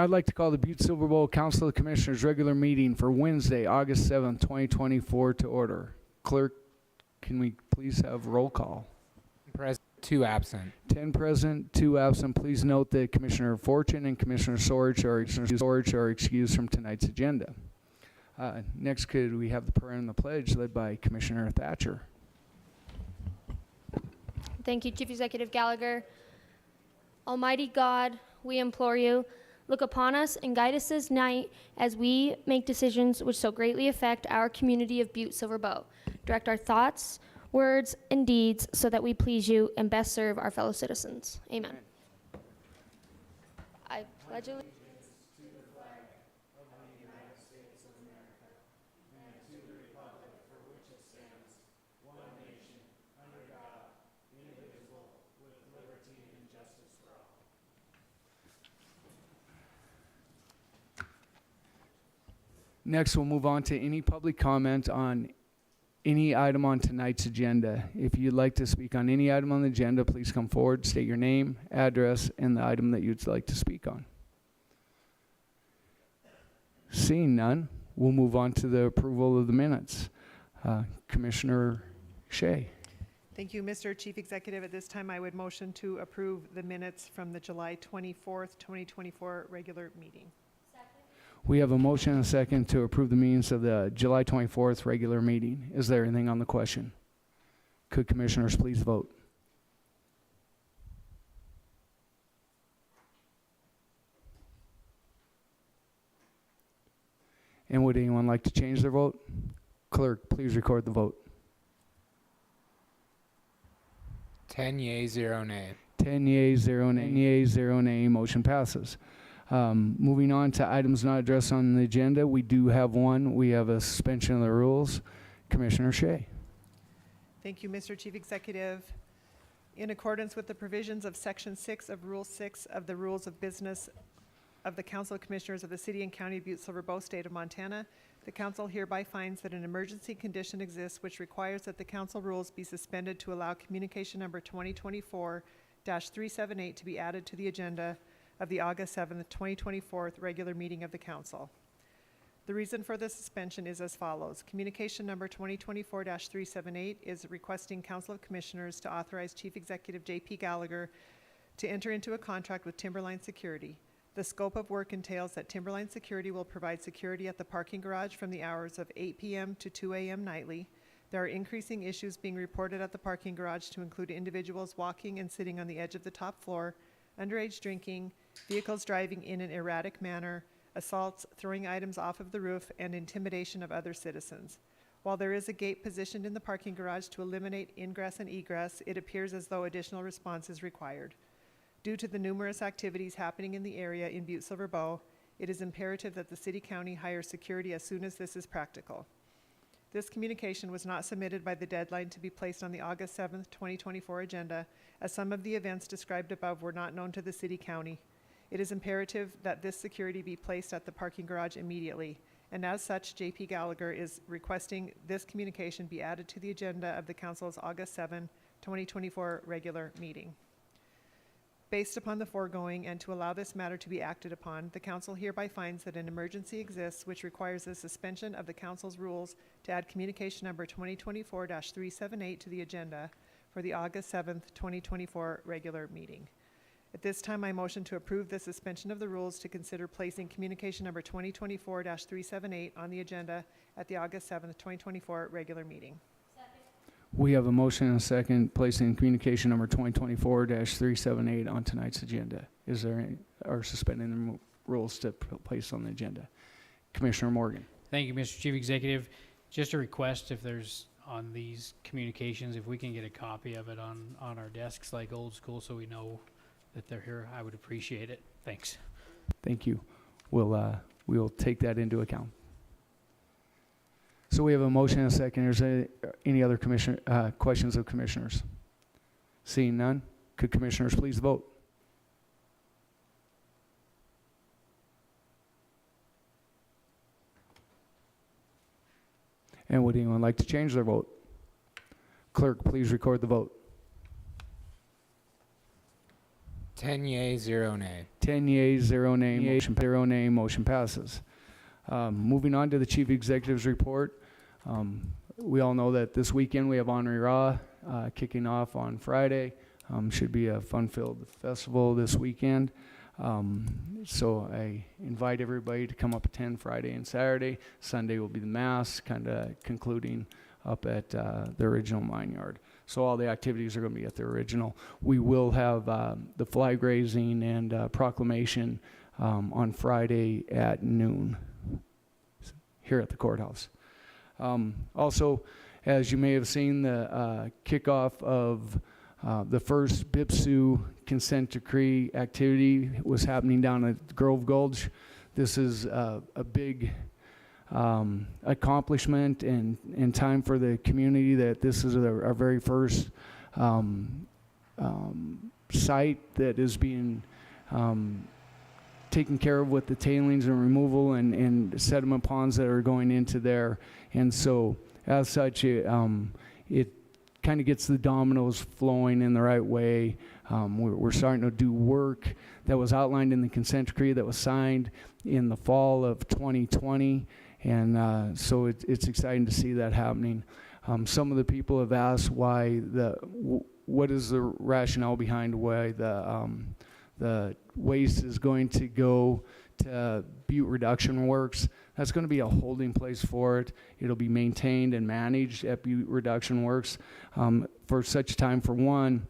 I'd like to call the Butte-Silver Bowl Council of Commissioners regular meeting for Wednesday, August 7th, 2024 to order. Clerk, can we please have roll call? Present, 2 absent. 10 present, 2 absent. Please note that Commissioner Fortune and Commissioner Sorge are excused from tonight's agenda. Next, could we have the prayer and the pledge led by Commissioner Thatcher? Thank you, Chief Executive Gallagher. Almighty God, we implore you, look upon us and guide us this night as we make decisions which so greatly affect our community of Butte-Silver Bow. Direct our thoughts, words, and deeds so that we please you and best serve our fellow citizens. Amen. I pledge allegiance. Next, we'll move on to any public comment on any item on tonight's agenda. If you'd like to speak on any item on the agenda, please come forward, state your name, address, and the item that you'd like to speak on. Seeing none, we'll move on to the approval of the minutes. Commissioner Shea. Thank you, Mr. Chief Executive. At this time, I would motion to approve the minutes from the July 24th, 2024 regular meeting. We have a motion and a second to approve the minutes of the July 24th regular meeting. Is there anything on the question? Could commissioners please vote? And would anyone like to change their vote? Clerk, please record the vote. 10 yea, 0 nay. 10 yeas, 0 nay. 10 yeas, 0 nay. Motion passes. Moving on to items not addressed on the agenda, we do have one. We have a suspension of the rules. Commissioner Shea. Thank you, Mr. Chief Executive. In accordance with the provisions of Section 6 of Rule 6 of the Rules of Business of the Council of Commissioners of the City and County of Butte-Silver Bow, State of Montana, the Council hereby finds that an emergency condition exists which requires that the Council rules be suspended to allow communication number 2024-378 to be added to the agenda of the August 7th, 2024 regular meeting of the Council. The reason for the suspension is as follows. Communication number 2024-378 is requesting Council of Commissioners to authorize Chief Executive J.P. Gallagher to enter into a contract with Timberline Security. The scope of work entails that Timberline Security will provide security at the parking garage from the hours of 8 p.m. to 2 a.m. nightly. There are increasing issues being reported at the parking garage to include individuals walking and sitting on the edge of the top floor, underage drinking, vehicles driving in an erratic manner, assaults, throwing items off of the roof, and intimidation of other citizens. While there is a gate positioned in the parking garage to eliminate ingress and egress, it appears as though additional response is required. Due to the numerous activities happening in the area in Butte-Silver Bow, it is imperative that the City-County hire security as soon as this is practical. This communication was not submitted by the deadline to be placed on the August 7th, 2024 agenda, as some of the events described above were not known to the City-County. It is imperative that this security be placed at the parking garage immediately, and as such, J.P. Gallagher is requesting this communication be added to the agenda of the Council's August 7, 2024 regular meeting. Based upon the foregoing and to allow this matter to be acted upon, the Council hereby finds that an emergency exists which requires the suspension of the Council's rules to add communication number 2024-378 to the agenda for the August 7th, 2024 regular meeting. At this time, I motion to approve the suspension of the rules to consider placing communication number 2024-378 on the agenda at the August 7th, 2024 regular meeting. We have a motion and a second placing communication number 2024-378 on tonight's agenda. Is there any, or suspending the rules to place on the agenda? Commissioner Morgan. Thank you, Mr. Chief Executive. Just a request, if there's on these communications, if we can get a copy of it on our desks like old school so we know that they're here, I would appreciate it. Thanks. Thank you. We'll take that into account. So we have a motion and a second. Is there any other questions of commissioners? Seeing none, could commissioners please vote? And would anyone like to change their vote? Clerk, please record the vote. 10 yea, 0 nay. 10 yeas, 0 nay, motion passes. Moving on to the Chief Executive's report. We all know that this weekend we have Honorary Raw kicking off on Friday. Should be a fun-filled festival this weekend. So I invite everybody to come up attend Friday and Saturday. Sunday will be the Mass, kind of concluding up at the original mine yard. So all the activities are going to be at the original. We will have the flag raising and proclamation on Friday at noon here at the courthouse. Also, as you may have seen, the kickoff of the first BIPSU consent decree activity was happening down at Grove Gulch. This is a big accomplishment and time for the community that this is our very first site that is being taken care of with the tailings and removal and sediment ponds that are going into there. And so as such, it kind of gets the dominoes flowing in the right way. We're starting to do work that was outlined in the consent decree that was signed in the fall of 2020. And so it's exciting to see that happening. Some of the people have asked why what is the rationale behind why the waste is going to go to Butte Reduction Works. That's going to be a holding place for it. It'll be maintained and managed at Butte Reduction Works for such time. For one,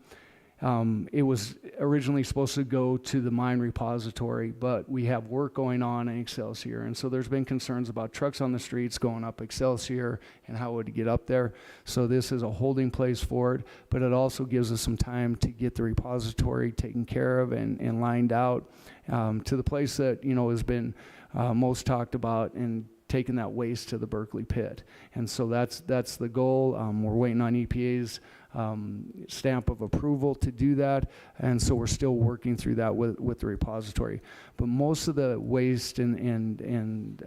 it was originally supposed to go to the mine repository, but we have work going on in Excelsior, and so there's been concerns about trucks on the streets going up Excelsior and how it would get up there. So this is a holding place for it, but it also gives us some time to get the repository taken care of and lined out to the place that has been most talked about, and taking that waste to the Berkeley pit. And so that's the goal. We're waiting on EPA's stamp of approval to do that, and so we're still working through that with the repository. But most of the waste and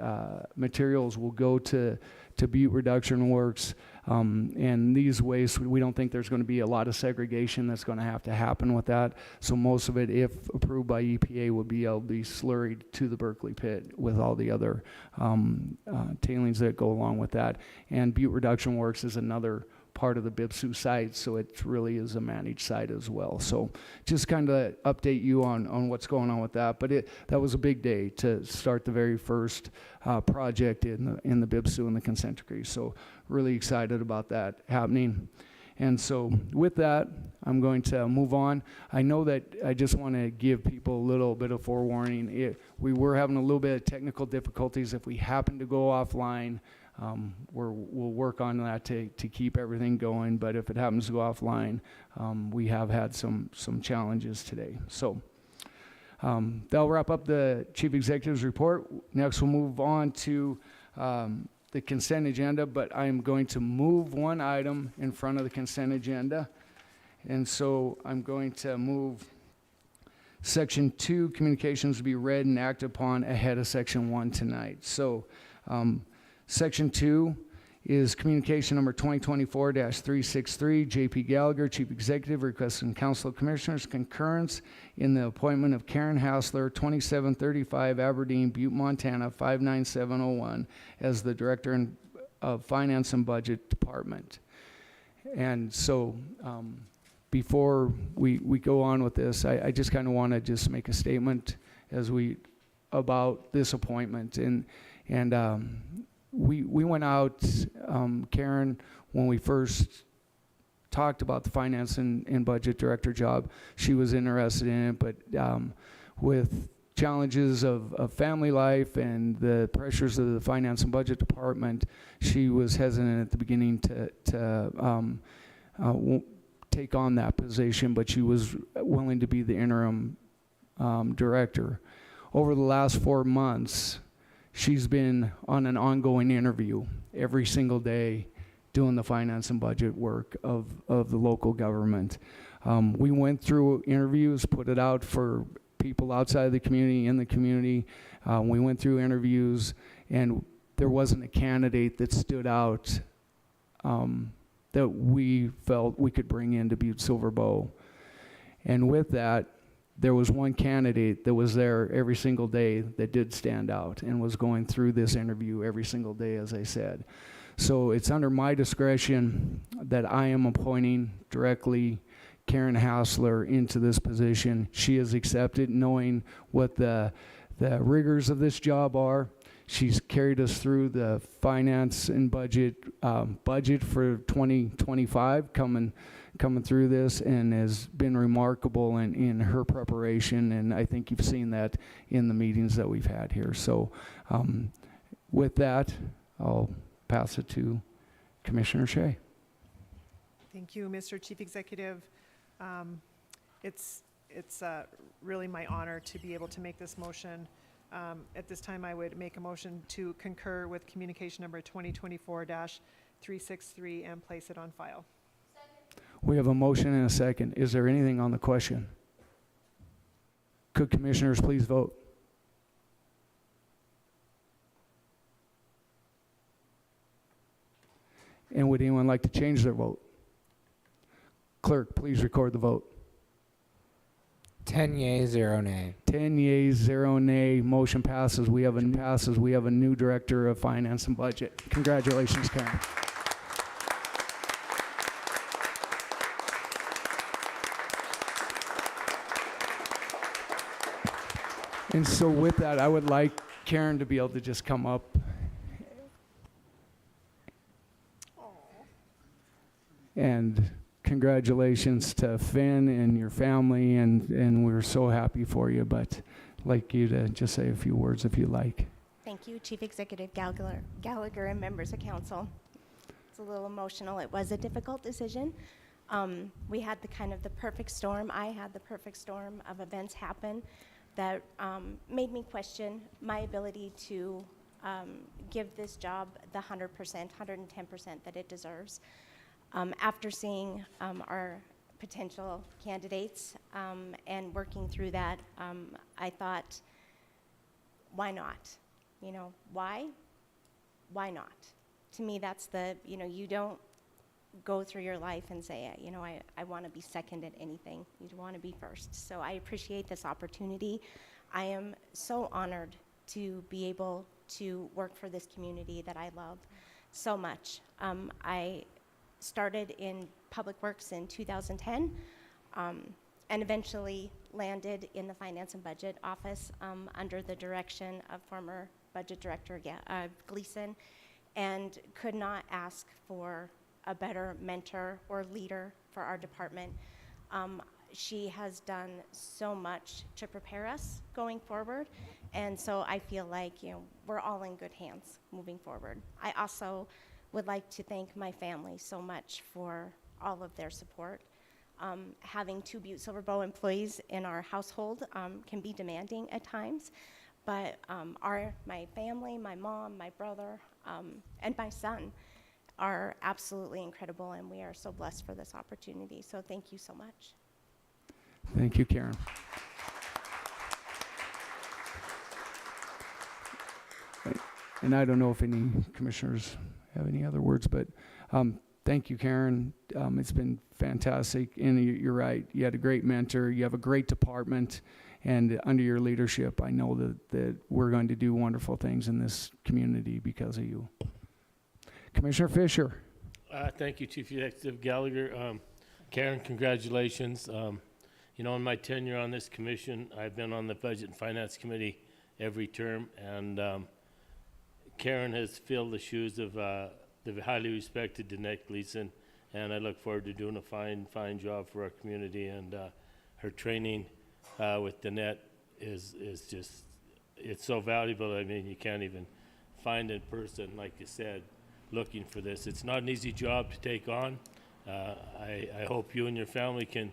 materials will go to Butte Reduction Works, and these wastes, we don't think there's going to be a lot of segregation that's going to have to happen with that. So most of it, if approved by EPA, will be able to be slurried to the Berkeley pit with all the other tailings that go along with that. And Butte Reduction Works is another part of the BIPSU site, so it really is a managed site as well. So just kind of update you on what's going on with that. But that was a big day to start the very first project in the BIPSU and the consent decree. So really excited about that happening. And so with that, I'm going to move on. I know that I just want to give people a little bit of forewarning. We were having a little bit of technical difficulties. If we happen to go offline, we'll work on that to keep everything going. But if it happens to go offline, we have had some challenges today. So that'll wrap up the Chief Executive's report. Next, we'll move on to the consent agenda, but I'm going to move one item in front of the consent agenda. And so I'm going to move Section 2, communications to be read and acted upon ahead of Section 1 tonight. So Section 2 is communication number 2024-363, JP Gallagher, Chief Executive, requesting Council of Commissioners concurrence in the appointment of Karen Hassler, 2735 Aberdeen, Butte, Montana, 59701, as the Director of Finance and Budget Department. And so before we go on with this, I just kind of want to just make a statement about this appointment. And we went out, Karen, when we first talked about the finance and budget director job, she was interested in it, but with challenges of family life and the pressures of the finance and budget department, she was hesitant at the beginning to take on that position, but she was willing to be the interim director. Over the last 4 months, she's been on an ongoing interview every single day doing the finance and budget work of the local government. We went through interviews, put it out for people outside the community, in the community. We went through interviews, and there wasn't a candidate that stood out that we felt we could bring into Butte-Silver Bow. And with that, there was one candidate that was there every single day that did stand out and was going through this interview every single day, as I said. So it's under my discretion that I am appointing directly Karen Hassler into this position. She has accepted, knowing what the rigors of this job are. She's carried us through the finance and budget for 2025, coming through this, and has been remarkable in her preparation, and I think you've seen that in the meetings that we've had here. So with that, I'll pass it to Commissioner Shea. Thank you, Mr. Chief Executive. It's really my honor to be able to make this motion. At this time, I would make a motion to concur with communication number 2024-363 and place it on file. We have a motion and a second. Is there anything on the question? Could commissioners please vote? And would anyone like to change their vote? Clerk, please record the vote. 10 yea, 0 nay. 10 yeas, 0 nay. Motion passes. We have a new director of finance and budget. Congratulations, Karen. And so with that, I would like Karen to be able to just come up. And congratulations to Finn and your family, and we're so happy for you, but I'd like you to just say a few words if you like. Thank you, Chief Executive Gallagher and members of council. It's a little emotional. It was a difficult decision. We had the perfect storm. I had the perfect storm of events happen that made me question my ability to give this job the 100%, 110% that it deserves. After seeing our potential candidates and working through that, I thought, why not? Why? Why not? To me, that's you don't go through your life and say, I want to be second at anything. You want to be first. So I appreciate this opportunity. I am so honored to be able to work for this community that I love so much. I started in Public Works in 2010 and eventually landed in the Finance and Budget Office under the direction of former Budget Director Gleason, and could not ask for a better mentor or leader for our department. She has done so much to prepare us going forward, and so I feel like we're all in good hands moving forward. I also would like to thank my family so much for all of their support. Having 2 Butte-Silver Bow employees in our household can be demanding at times, but my family, my mom, my brother, and my son are absolutely incredible, and we are so blessed for this opportunity. So thank you so much. Thank you, Karen. And I don't know if any commissioners have any other words, but thank you, Karen. It's been fantastic, and you're right. You had a great mentor. You have a great department, and under your leadership, I know that we're going to do wonderful things in this community because of you. Commissioner Fisher. Thank you, Chief Executive Gallagher. Karen, congratulations. In my tenure on this commission, I've been on the Budget and Finance Committee every term, and Karen has filled the shoes of the highly respected Danette Gleason, and I look forward to doing a fine job for our community. And her training with Danette is just, it's so valuable. I mean, you can't even find in person, like you said, looking for this. It's not an easy job to take on. I hope you and your family can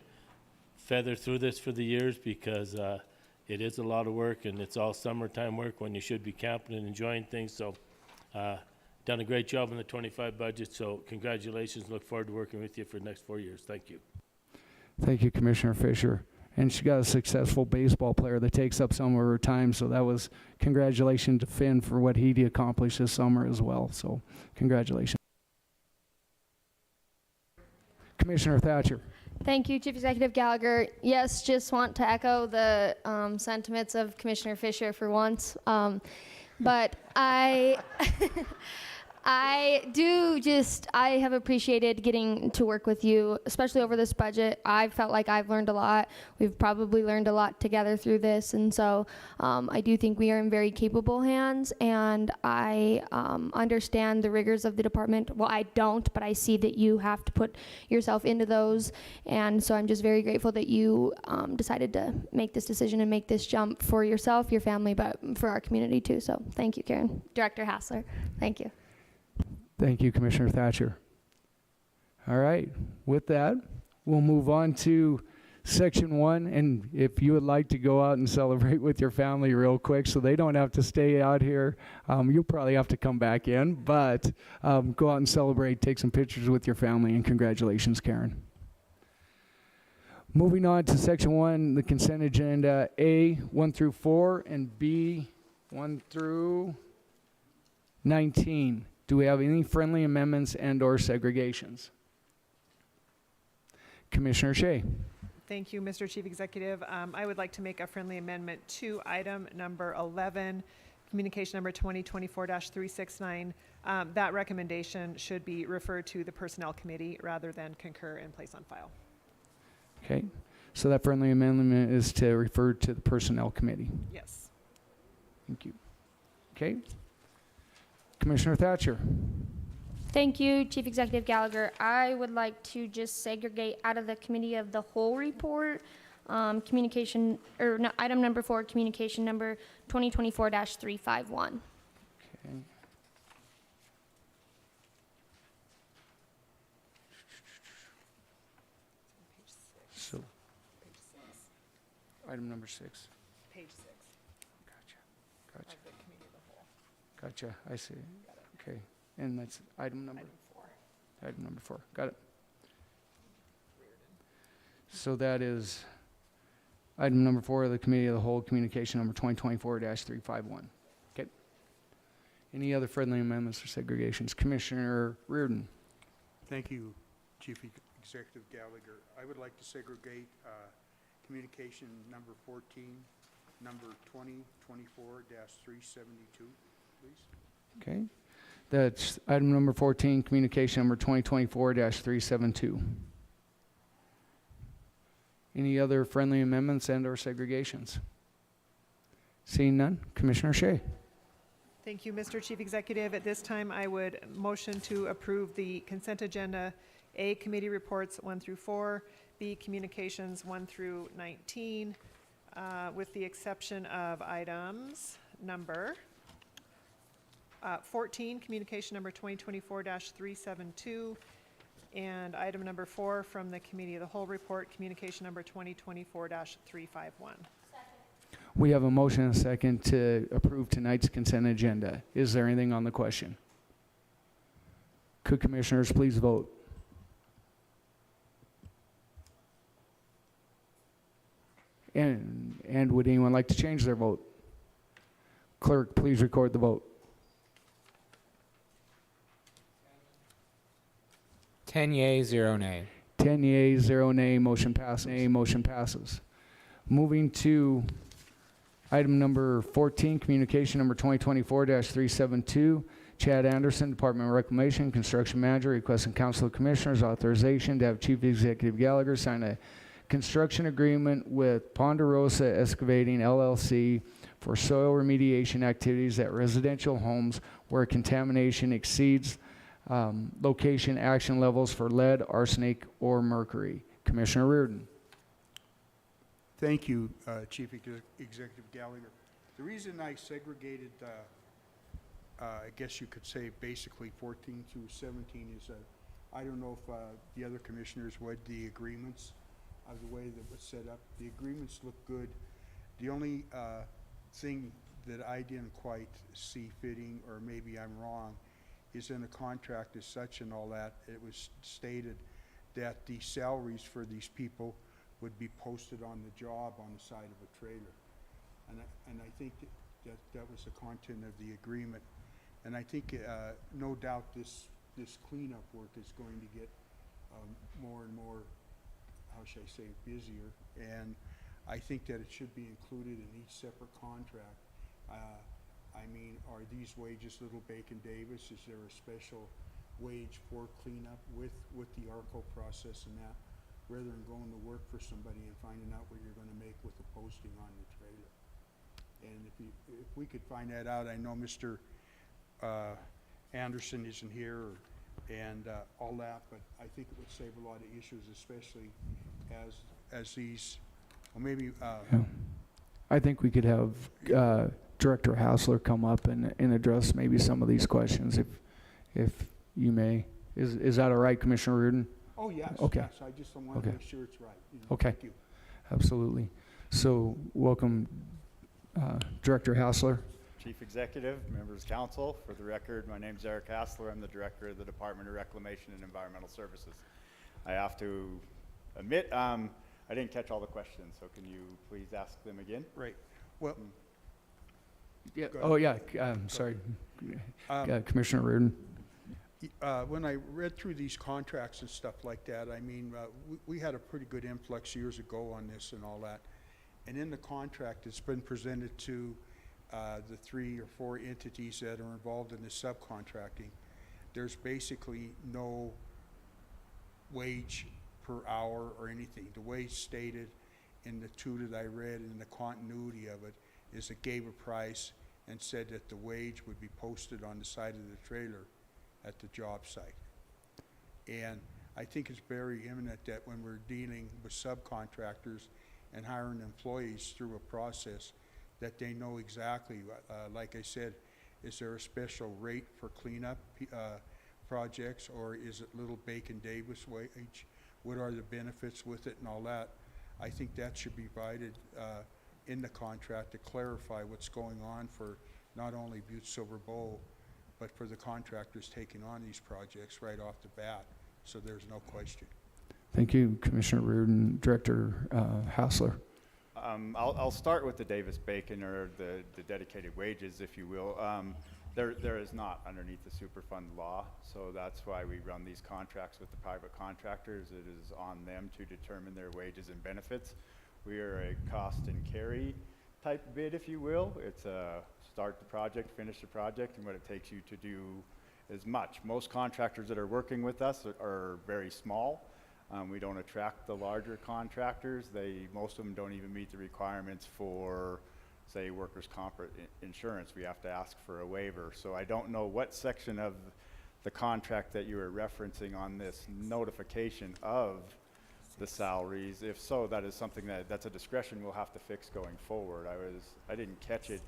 feather through this for the years, because it is a lot of work, and it's all summertime work when you should be camping and enjoying things. So done a great job on the 25 budget, so congratulations. Look forward to working with you for the next 4 years. Thank you. Thank you, Commissioner Fisher. And she got a successful baseball player that takes up some of her time, so that was congratulations to Finn for what he accomplished this summer as well. So congratulations. Commissioner Thatcher. Thank you, Chief Executive Gallagher. Yes, just want to echo the sentiments of Commissioner Fisher for once. But I have appreciated getting to work with you, especially over this budget. I felt like I've learned a lot. We've probably learned a lot together through this, and so I do think we are in very capable hands, and I understand the rigors of the department. Well, I don't, but I see that you have to put yourself into those, and so I'm just very grateful that you decided to make this decision and make this jump for yourself, your family, but for our community too. So thank you, Karen. Director Hassler, thank you. Thank you, Commissioner Thatcher. All right, with that, we'll move on to section 1. And if you would like to go out and celebrate with your family real quick so they don't have to stay out here, you'll probably have to come back in, but go out and celebrate, take some pictures with your family, and congratulations, Karen. Moving on to section 1, the consent agenda, A, 1 through 4, and B, 1 through 19. Do we have any friendly amendments and/or segregations? Commissioner Shea. Thank you, Mr. Chief Executive. I would like to make a friendly amendment to item number 11, communication number 2024-369. That recommendation should be referred to the Personnel Committee rather than concur and place on file. Okay, so that friendly amendment is to refer to the Personnel Committee. Yes. Thank you. Okay. Commissioner Thatcher. Thank you, Chief Executive Gallagher. I would like to just segregate out of the Committee of the Whole report, communication, or no, item number 4, communication number 2024-351. Okay. So, item number 6. Page 6 Gotcha. of Gotcha. the Committee of the Whole. Gotcha. I see. Okay. And that's item number? Item 4. Item number 4. Got it. So that is item number 4 of the Committee of the Whole, communication number 2024-351. Okay. Any other friendly amendments or segregations? Commissioner Reardon. Thank you, Chief Executive Gallagher. I would like to segregate communication number 14, number 2024-372, please. Okay. That's item number 14, communication number 2024-372. Any other friendly amendments and/or segregations? Seeing none, Commissioner Shea. Thank you, Mr. Chief Executive. At this time, I would motion to approve the consent agenda, A, committee reports 1 through 4, B, communications 1 through 19, with the exception of items number 14, communication number 2024-372, and item number 4 from the Committee of the Whole report, communication number 2024-351. We have a motion and a second to approve tonight's consent agenda. Is there anything on the question? Could commissioners please vote? And would anyone like to change their vote? Clerk, please record the vote. 10 yea, 0 nay. 10 yeas, 0 nay, motion passes. Moving to item number 14, communication number 2024-372. Chad Anderson, Department of Reclamation, Construction Manager, requesting Council of Commissioners authorization to have Chief Executive Gallagher sign a construction agreement with Ponderosa Excavating LLC for soil remediation activities at residential homes where contamination exceeds location action levels for lead, arsenic, or mercury. Commissioner Reardon. Thank you, Chief Executive Gallagher. The reason I segregated, I guess you could say basically 14 through 17 is I don't know if the other commissioners read the agreements of the way that was set up. The agreements look good. The only thing that I didn't quite see fitting, or maybe I'm wrong, is in the contract as such and all that, it was stated that the salaries for these people would be posted on the job on the side of a trailer. And I think that was the content of the agreement. And I think no doubt this cleanup work is going to get more and more how should I say, busier. And I think that it should be included in each separate contract. I mean, are these wages Little Bacon Davis? Is there a special wage for cleanup with the ARCO process and that, rather than going to work for somebody and finding out what you're gonna make with the posting on the trailer? And if we could find that out, I know Mr. Anderson isn't here and all that, but I think it would save a lot of issues, especially as these, well, maybe, Yeah. I think we could have Director Hassler come up and address maybe some of these questions, if you may. Is that all right, Commissioner Reardon? oh, yes, Okay. yes, I just want to Okay. make sure it's right. You know, Okay. Thank you. Absolutely. So, welcome, Director Hassler. Chief Executive, members of council, for the record, my name is Eric Hassler. I'm the Director of the Department of Reclamation and Environmental Services. I have to admit, I didn't catch all the questions, so can you please ask them again? Right. Well, Yeah. Go Oh, yeah. Sorry. Commissioner Reardon. when I read through these contracts and stuff like that, I mean, we had a pretty good influx years ago on this and all that. And in the contract, it's been presented to the 3 or 4 entities that are involved in the subcontracting. There's basically no wage per hour or anything. The wage stated in the 2 that I read, and the continuity of it, is it gave a price and said that the wage would be posted on the side of the trailer at the job site. And I think it's very imminent that when we're dealing with subcontractors and hiring employees through a process, that they know exactly, like I said, is there a special rate for cleanup projects, or is it Little Bacon Davis wage? What are the benefits with it and all that? I think that should be provided in the contract to clarify what's going on for not only Butte-Silver Bowl, but for the contractors taking on these projects right off the bat, so there's no question. Thank you, Commissioner Reardon. Director Hassler. I'll start with the Davis-Bacon, or the dedicated wages, if you will. There is not underneath the Superfund law, so that's why we run these contracts with the private contractors. It is on them to determine their wages and benefits. We are a cost and carry type bid, if you will. It's a start the project, finish the project, and what it takes you to do is much. Most contractors that are working with us are very small. We don't attract the larger contractors. Most of them don't even meet the requirements for, say, workers' comp insurance. We have to ask for a waiver. So I don't know what section of the contract that you are referencing on this notification of the salaries. If so, that is something that's a discretion we'll have to fix going forward. I didn't catch it.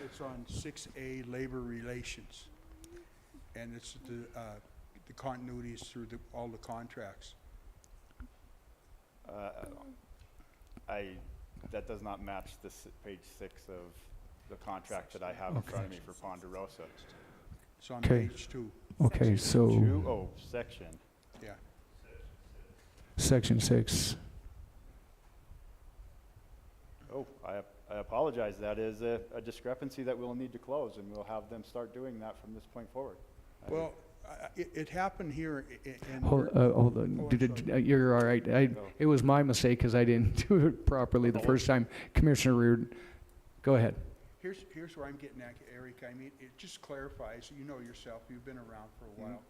It's on 6A, labor relations, and it's the continuity is through all the contracts. That does not match this page 6 of the contract that I have in front of me for Ponderosa. It's on Okay. page 2, Okay, so Section. yeah. Section 6. Oh, I apologize. That is a discrepancy that we'll need to close, and we'll have them start doing that from this point forward. Well, it happened here in. Hold on. Oh, I'm sorry. You're all right. It was my mistake because I didn't do it properly the first time. Commissioner Reardon, go ahead. Here's where I'm getting at, Eric. I mean, it just clarifies, you know yourself, you've been around for a while.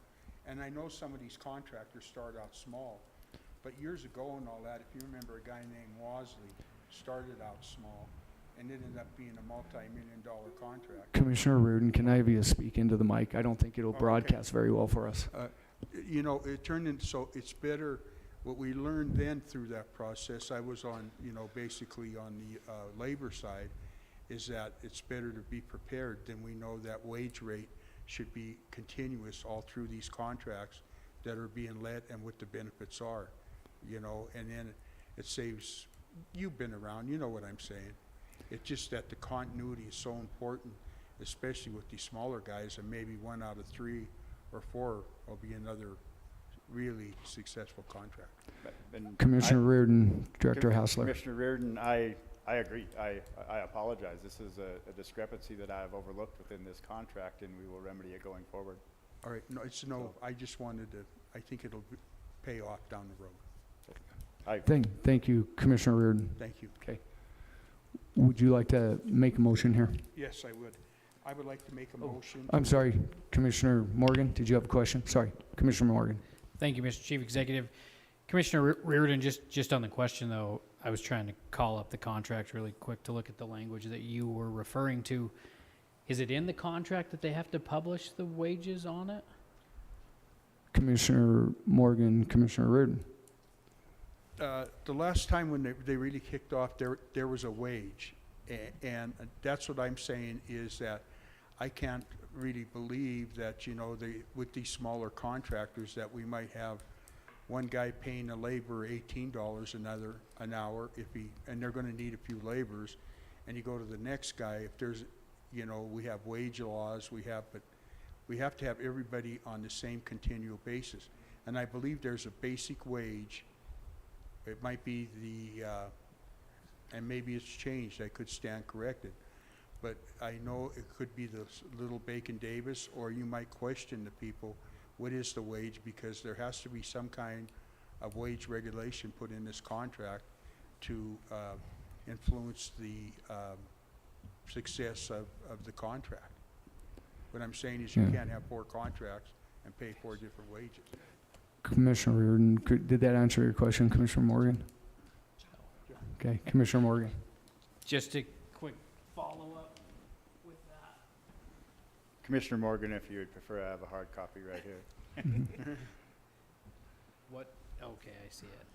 And I know some of these contractors start out small, but years ago and all that, if you remember, a guy named Wasley started out small and it ended up being a multi-million-dollar contract. Commissioner Reardon, can I have you speak into the mic? I don't think it'll okay. broadcast very well for us. You know, it turned into, so it's better, what we learned then through that process, I was on, you know, basically on the labor side, is that it's better to be prepared. Then we know that wage rate should be continuous all through these contracts that are being let and what the benefits are, you know, and then it saves, you've been around, you know what I'm saying. It's just that the continuity is so important, especially with these smaller guys, and maybe 1 out of 3 or 4 will be another really successful contract. And Commissioner Reardon, Director Hassler. Commissioner Reardon, I agree. I apologize. This is a discrepancy that I have overlooked within this contract, and we will remedy it going forward. All right, no, it's no, I just wanted to, I think it'll pay off down the road. Thank you, Commissioner Reardon. Thank you. Okay. Would you like to make a motion here? Yes, I would. I would like to make a motion. I'm sorry, Commissioner Morgan, did you have a question? Sorry, Commissioner Morgan. Thank you, Mr. Chief Executive. Commissioner Reardon, just on the question though, I was trying to call up the contract really quick to look at the language that you were referring to. Is it in the contract that they have to publish the wages on it? Commissioner Morgan, Commissioner Reardon. The last time when they really kicked off, there was a wage. And that's what I'm saying is that I can't really believe that, you know, with these smaller contractors that we might have one guy paying a laborer $18 an hour and they're gonna need a few laborers, and you go to the next guy, if there's, you know, we have wage laws, but we have to have everybody on the same continual basis. And I believe there's a basic wage. It might be and maybe it's changed, I could stand corrected. But I know it could be the little Bacon Davis, or you might question the people, what is the wage? Because there has to be some kind of wage regulation put in this contract to influence the success of the contract. What I'm saying is you can't have 4 contracts and pay 4 different wages. Commissioner Reardon, did that answer your question, Commissioner Morgan? Okay, Commissioner Morgan. Just a quick follow-up with that. Commissioner Morgan, if you would prefer, I have a hard copy right here. What, okay, I see it.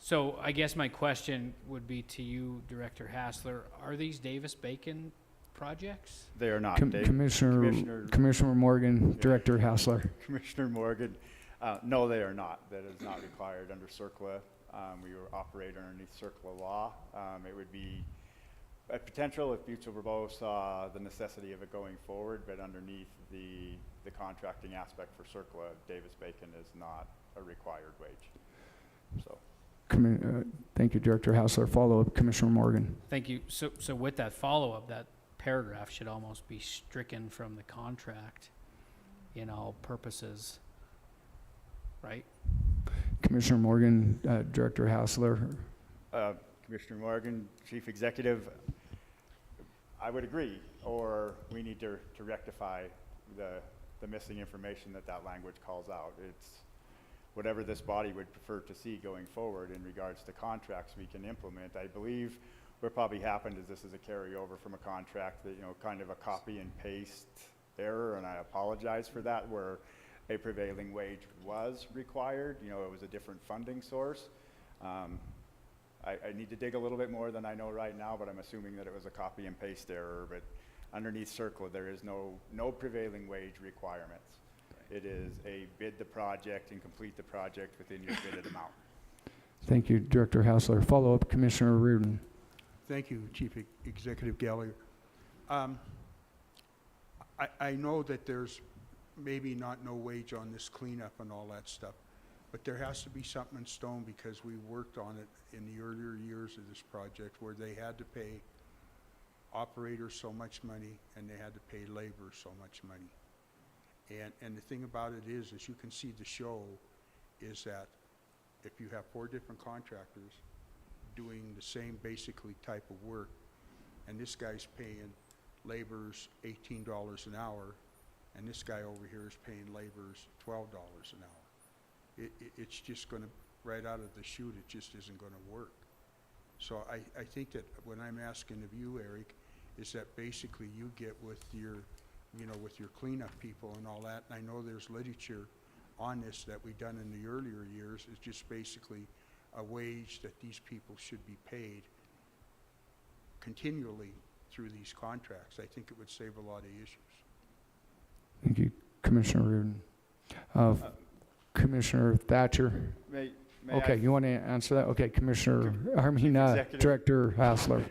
So I guess my question would be to you, Director Hassler, are these Davis-Bacon projects? They are not. Commissioner Morgan, Director Hassler. Commissioner Morgan, no, they are not. That is not required under CERCLA. We operate underneath CERCLA law. It would be a potential if Butte-Silver saw the necessity of it going forward, but underneath the contracting aspect for CERCLA, Davis-Bacon is not a required wage. So. Thank you, Director Hassler. Follow-up, Commissioner Morgan. Thank you. So with that follow-up, that paragraph should almost be stricken from the contract in all purposes, right? Commissioner Morgan, Director Hassler. Commissioner Morgan, Chief Executive, I would agree, or we need to rectify the missing information that language calls out. It's whatever this body would prefer to see going forward in regards to contracts we can implement. I believe what probably happened is this is a carryover from a contract that, you know, kind of a copy and paste error, and I apologize for that, where a prevailing wage was required. You know, it was a different funding source. I need to dig a little bit more than I know right now, but I'm assuming that it was a copy and paste error. But underneath CERCLA, there is no prevailing wage requirements. It is a bid the project and complete the project within your bidded amount. Thank you, Director Hassler. Follow-up, Commissioner Reardon. Thank you, Chief Executive Gallagher. I know that there's maybe no wage on this cleanup and all that stuff, but there has to be something in stone, because we worked on it in the earlier years of this project where they had to pay operators so much money and they had to pay laborers so much money. And the thing about it is, as you can see the show, is that if you have 4 different contractors doing the same basically type of work, and this guy's paying laborers $18 an hour, and this guy over here is paying laborers $12 an hour. It's just going to, right out of the chute, it just isn't going to work. So I think that what I'm asking of you, Eric, is that basically you get with your, you know, with your cleanup people and all that. And I know there's literature on this that we've done in the earlier years. It's just basically a wage that these people should be paid continually through these contracts. I think it would save a lot of issues. Thank you, Commissioner Reardon. Commissioner Thatcher. May Okay, you want to answer that? Okay, Director Hassler.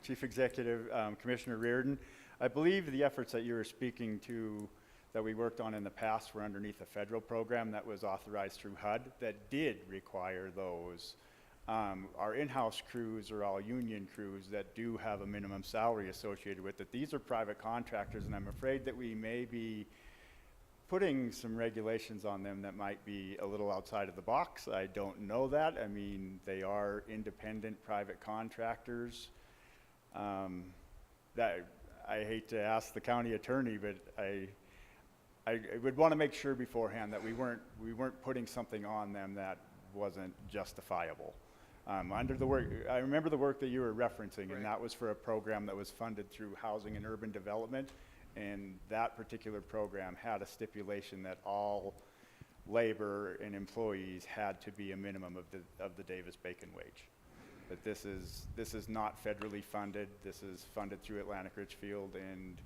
Chief Executive, Commissioner Reardon, I believe the efforts that you were speaking to that we worked on in the past were underneath a federal program that was authorized through HUD that did require those. Our in-house crews are all union crews that do have a minimum salary associated with it. These are private contractors, and I'm afraid that we may be putting some regulations on them that might be a little outside of the box. I don't know that. I mean, they are independent private contractors. That I hate to ask the county attorney, but I would want to make sure beforehand that we weren't putting something on them that wasn't justifiable. Under the work, I remember the work that you were referencing, and that was for a program that was funded through Housing and Urban Development, and that particular program had a stipulation that all labor and employees had to be a minimum of the Davis-Bacon wage. But this is not federally funded. This is funded through Atlantic Richfield, and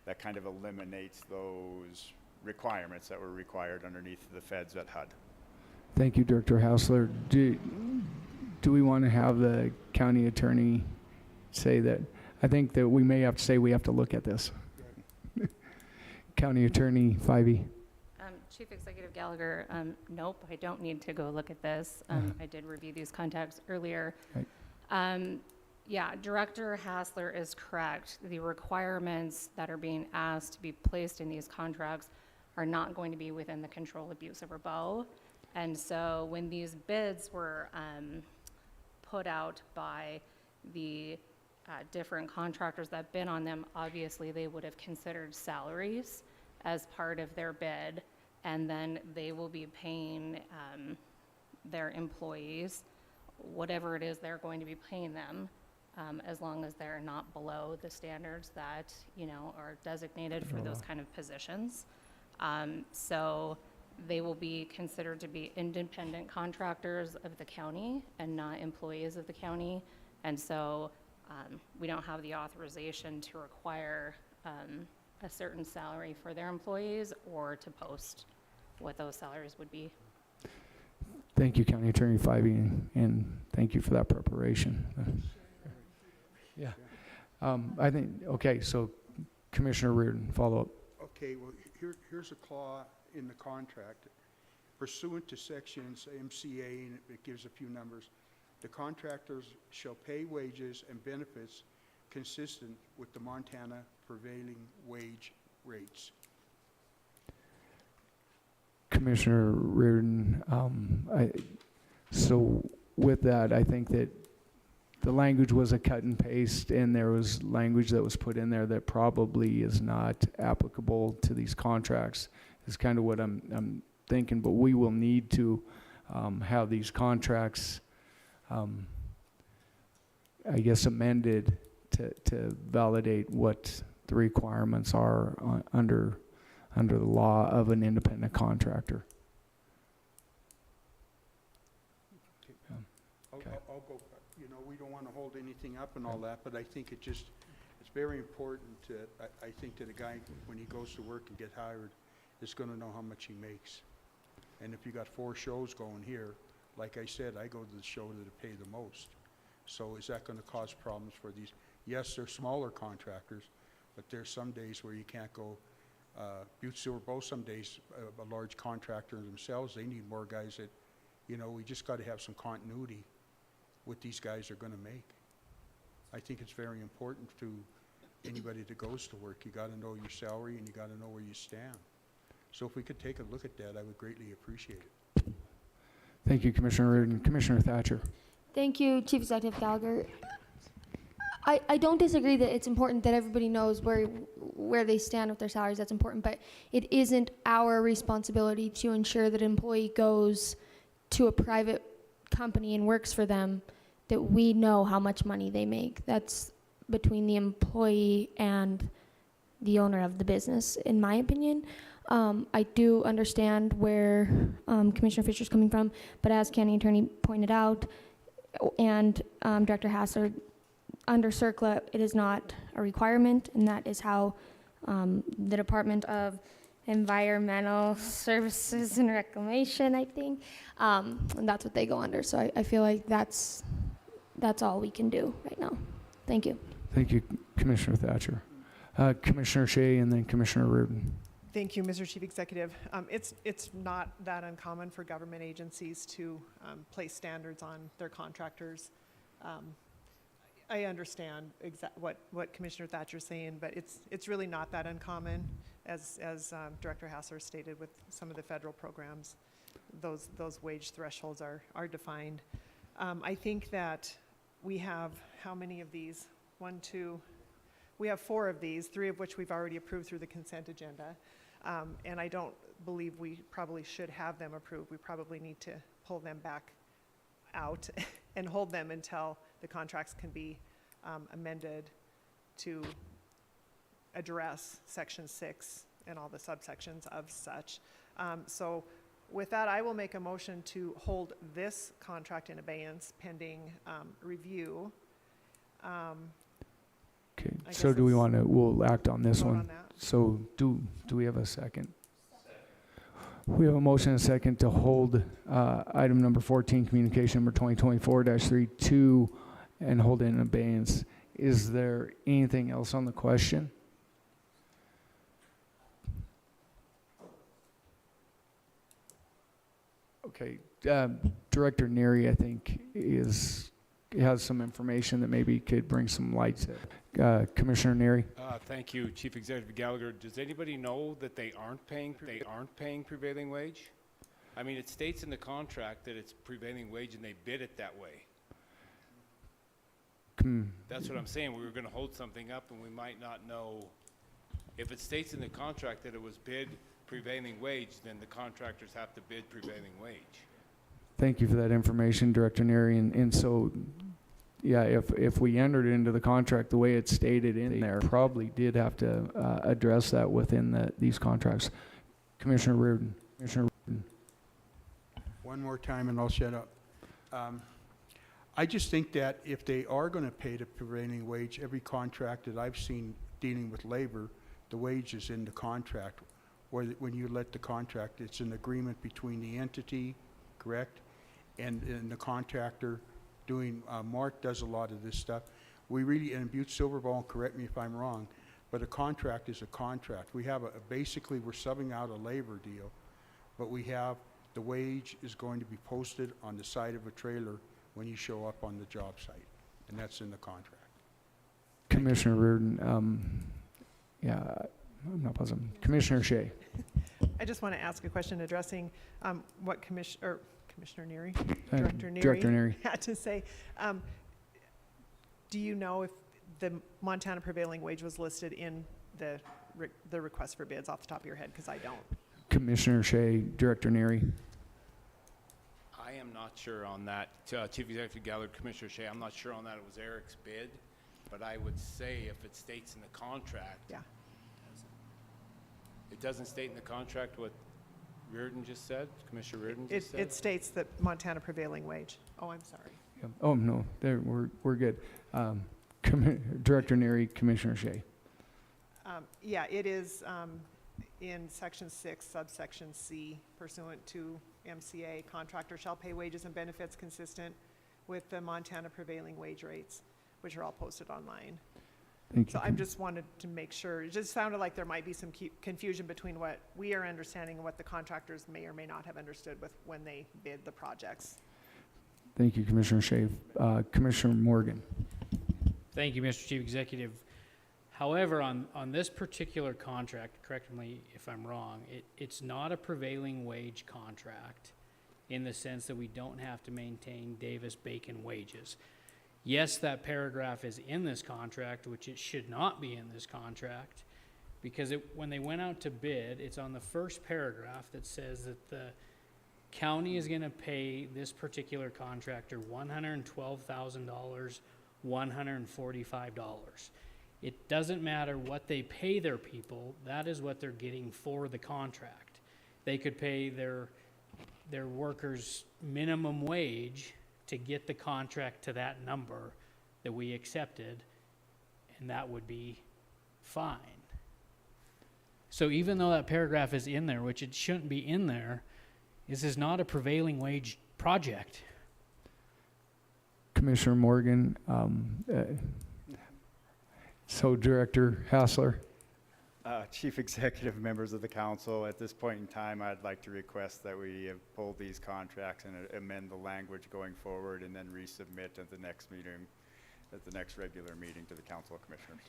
that kind of eliminates those requirements that were required underneath the feds at HUD. Thank you, Director Hausler. Do we want to have the county attorney say that? I think that we may have to say we have to look at this. County Attorney Fyvie. Chief Executive Gallagher, nope, I don't need to go look at this. I did review these contacts earlier. Right. Yeah, Director Hassler is correct. The requirements that are being asked to be placed in these contracts are not going to be within the control of Butte-Silver Bow. And so when these bids were put out by the different contractors that bid on them, obviously they would have considered salaries as part of their bid, and then they will be paying their employees whatever it is they're going to be paying them, as long as they're not below the standards that, you know, are designated for those kind of positions. So they will be considered to be independent contractors of the county and not employees of the county. And so we don't have the authorization to require a certain salary for their employees or to post what those salaries would be. Thank you, County Attorney Fyvie, and thank you for that preparation. Yeah. I think, okay, so Commissioner Reardon, follow up. Okay, well, here's a clause in the contract. Pursuant to sections MCA, and it gives a few numbers, the contractors shall pay wages and benefits consistent with the Montana prevailing wage rates. Commissioner Reardon, so with that, I think that the language was a cut and paste, and there was language that was put in there that probably is not applicable to these contracts, is kind of what I'm thinking, but we will need to have these contracts, I guess, amended to validate what the requirements are under the law of an independent contractor. I'll go, you know, we don't want to hold anything up and all that, but I think it's very important to, I think that a guy, when he goes to work and get hired, is going to know how much he makes. And if you got 4 shows going here, like I said, I go to the show that pay the most. So is that going to cause problems for these? Yes, they're smaller contractors, but there's some days where you can't go. Butte-Silver both some days, a large contractor themselves, they need more guys that, you know, we just got to have some continuity what these guys are going to make. I think it's very important to anybody that goes to work. You got to know your salary and you got to know where you stand. So if we could take a look at that, I would greatly appreciate it. Thank you, Commissioner Reardon. Commissioner Thatcher. Thank you, Chief Executive Gallagher. I don't disagree that it's important that everybody knows where they stand with their salaries. That's important, but it isn't our responsibility to ensure that an employee goes to a private company and works for them, that we know how much money they make. That's between the employee and the owner of the business, in my opinion. I do understand where Commissioner Fisher's coming from, but as County Attorney pointed out, and Director Hassler, under CERCLA, it is not a requirement, and that is how the Department of Environmental Services and Reclamation, I think, and that's what they go under. So I feel like that's all we can do right now. Thank you. Thank you, Commissioner Thatcher. Commissioner Shea and then Commissioner Reardon. Thank you, Mr. Chief Executive. It's not that uncommon for government agencies to place standards on their contractors. I understand what Commissioner Thatcher's saying, but it's really not that uncommon. as Director Hassler stated, with some of the federal programs, those wage thresholds are defined. I think that we have, how many of these? One, two, we have 4 of these, 3 of which we've already approved through the consent agenda. And I don't believe we probably should have them approved. We probably need to pull them back out and hold them until the contracts can be amended to address Section 6 and all the subsections of such. So with that, I will make a motion to hold this contract in abeyance pending review. Okay, I so guess do we it's- want to, we'll act on this Vote one. on that. So do we have a second? We have a motion and a second to hold item number 14, communication number 2024-32, and hold it in abeyance. Is there anything else on the question? Okay, Director Neary, I think, has some information that maybe could bring some light to. Commissioner Neary? Thank you, Chief Executive Gallagher. Does anybody know that they aren't paying prevailing wage? I mean, it states in the contract that it's prevailing wage and they bid it that way. That's what I'm saying. We were going to hold something up and we might not know. If it states in the contract that it was bid prevailing wage, then the contractors have to bid prevailing wage. Thank you for that information, Director Neary. And so, yeah, if we entered into the contract the way it's stated in there, probably did have to address that within these contracts. Commissioner Reardon. One more time and I'll shut up. I just think that if they are going to pay the prevailing wage, every contract that I've seen dealing with labor, the wage is in the contract. When you let the contract, it's an agreement between the entity, correct, and the contractor doing, Mark does a lot of this stuff. We really, and Butte-Silver, correct me if I'm wrong, but a contract is a contract. We have basically we're subbing out a labor deal, but we have the wage is going to be posted on the side of a trailer when you show up on the job site, and that's in the contract. Commissioner Reardon, yeah, I'm not positive. Commissioner Shea. I just want to ask a question addressing what Commissioner Neary, Director Director Neary Neary. had to say. Do you know if the Montana prevailing wage was listed in the request for bids off the top of your head? Because I don't. Commissioner Shea, Director Neary. I am not sure on that. Chief Executive Gallagher, Commissioner Shea, I'm not sure on that. It was Eric's bid, but I would say if it states in the contract. Yeah. It doesn't state in the contract what Reardon just said, Commissioner Reardon just said? It states that Montana prevailing wage. Oh, I'm sorry. Yep. Oh, no, we're good. Director Neary, Commissioner Shea. Yeah, it is in Section 6, subsection C, pursuant to MCA, contractor shall pay wages and benefits consistent with the Montana prevailing wage rates, which are all posted online. Thank you. So I just wanted to make sure. It just sounded like there might be some confusion between what we are understanding and what the contractors may or may not have understood with when they bid the projects. Thank you, Commissioner Shea. Commissioner Morgan. Thank you, Mr. Chief Executive. However, on this particular contract, correct me if I'm wrong, it's not a prevailing wage contract in the sense that we don't have to maintain Davis-Bacon wages. Yes, that paragraph is in this contract, which it should not be in this contract, because when they went out to bid, it's on the first paragraph that says that the county is going to pay this particular contractor $112,000, $145. It doesn't matter what they pay their people, that is what they're getting for the contract. They could pay their workers minimum wage to get the contract to that number that we accepted, and that would be fine. So even though that paragraph is in there, which it shouldn't be in there, this is not a prevailing wage project. Commissioner Morgan. So Director Hassler. Chief Executive, members of the council, at this point in time, I'd like to request that we pull these contracts and amend the language going forward and then resubmit at the next meeting, at the next regular meeting to the Council of Commissioners.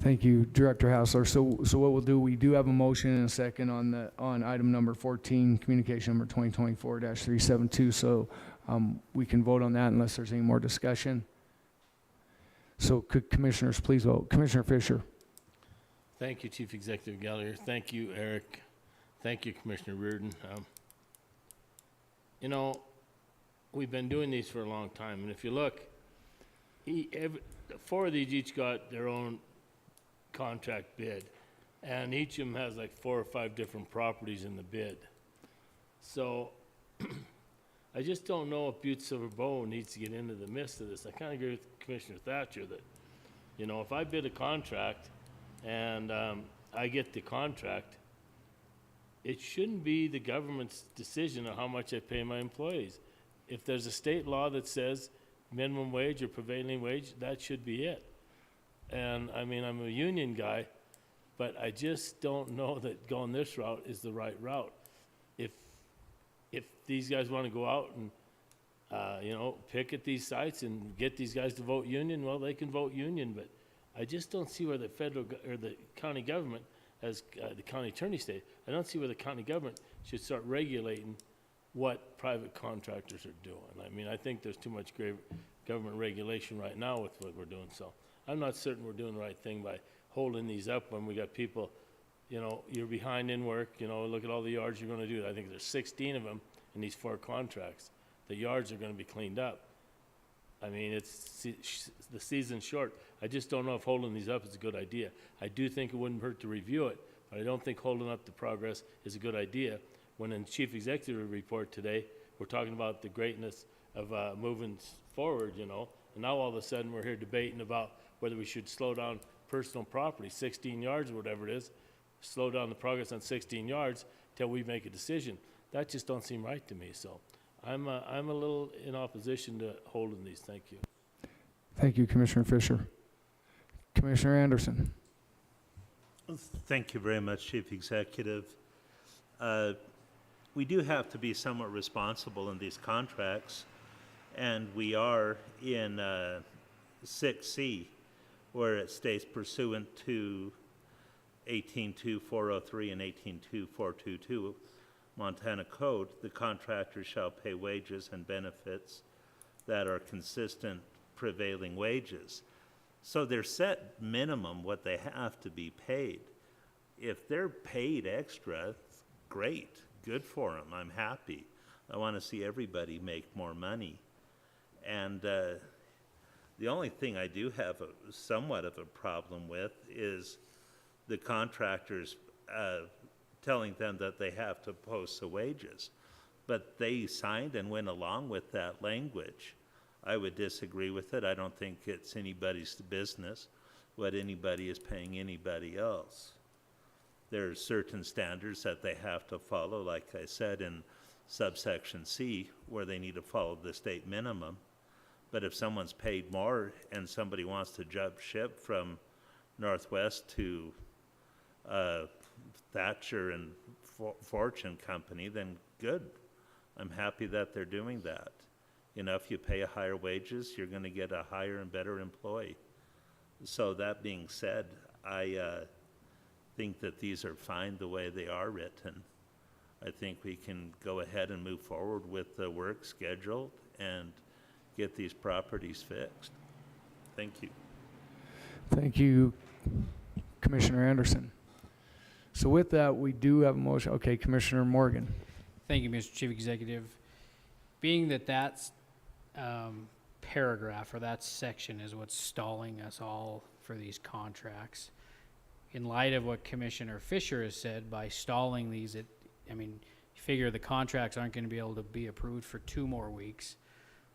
Thank you, Director Hassler. So what we'll do, we do have a motion and a second on item number 14, communication number 2024-372. So we can vote on that unless there's any more discussion. So could commissioners please vote? Commissioner Fisher. Thank you, Chief Executive Gallagher. Thank you, Eric. Thank you, Commissioner Reardon. You know, we've been doing these for a long time, and if you look, four of these each got their own contract bid, and each of them has like 4 or 5 different properties in the bid. So I just don't know if Butte-Silver needs to get into the midst of this. I kind of agree with Commissioner Thatcher that, you know, if I bid a contract and I get the contract, it shouldn't be the government's decision on how much I pay my employees. If there's a state law that says minimum wage or prevailing wage, that should be it. And I mean, I'm a union guy, but I just don't know that going this route is the right route. If these guys want to go out and, you know, pick at these sites and get these guys to vote union, well, they can vote union, but I just don't see where the federal or the county government, as the county attorney stated, I don't see where the county government should start regulating what private contractors are doing. I mean, I think there's too much government regulation right now with what we're doing, so I'm not certain we're doing the right thing by holding these up when we got people, you know, you're behind in work, you know, look at all the yards you're gonna do. I think there's 16 of them in these 4 contracts. The yards are gonna be cleaned up. I mean, the season's short. I just don't know if holding these up is a good idea. I do think it wouldn't hurt to review it, but I don't think holding up the progress is a good idea. When in Chief Executive report today, we're talking about the greatness of moving forward, you know, and now all of a sudden we're here debating about whether we should slow down personal property, 16 yards or whatever it is, slow down the progress on 16 yards till we make a decision. That just don't seem right to me, so I'm a little in opposition to holding these. Thank you. Thank you, Commissioner Fisher. Commissioner Anderson. Thank you very much, Chief Executive. We do have to be somewhat responsible in these contracts, and we are in 6C, where it states pursuant to 18.2403 and 18.2422 Montana Code, the contractor shall pay wages and benefits that are consistent prevailing wages. So they're set minimum what they have to be paid. If they're paid extra, great, good for them. I'm happy. I want to see everybody make more money. And the only thing I do have somewhat of a problem with is the contractors telling them that they have to post the wages. But they signed and went along with that language. I would disagree with it. I don't think it's anybody's business what anybody is paying anybody else. There are certain standards that they have to follow, like I said in subsection C, where they need to follow the state minimum. But if someone's paid more and somebody wants to jump ship from Northwest to Thatcher and Fortune Company, then good. I'm happy that they're doing that. You know, if you pay higher wages, you're going to get a higher and better employee. So that being said, I think that these are fine the way they are written. I think we can go ahead and move forward with the work scheduled and get these properties fixed. Thank you. Thank you, Commissioner Anderson. So with that, we do have a motion. Okay, Commissioner Morgan. Thank you, Mr. Chief Executive. Being that that's paragraph or that section is what's stalling us all for these contracts, in light of what Commissioner Fisher has said, by stalling these, I mean, you figure the contracts aren't going to be able to be approved for 2 more weeks,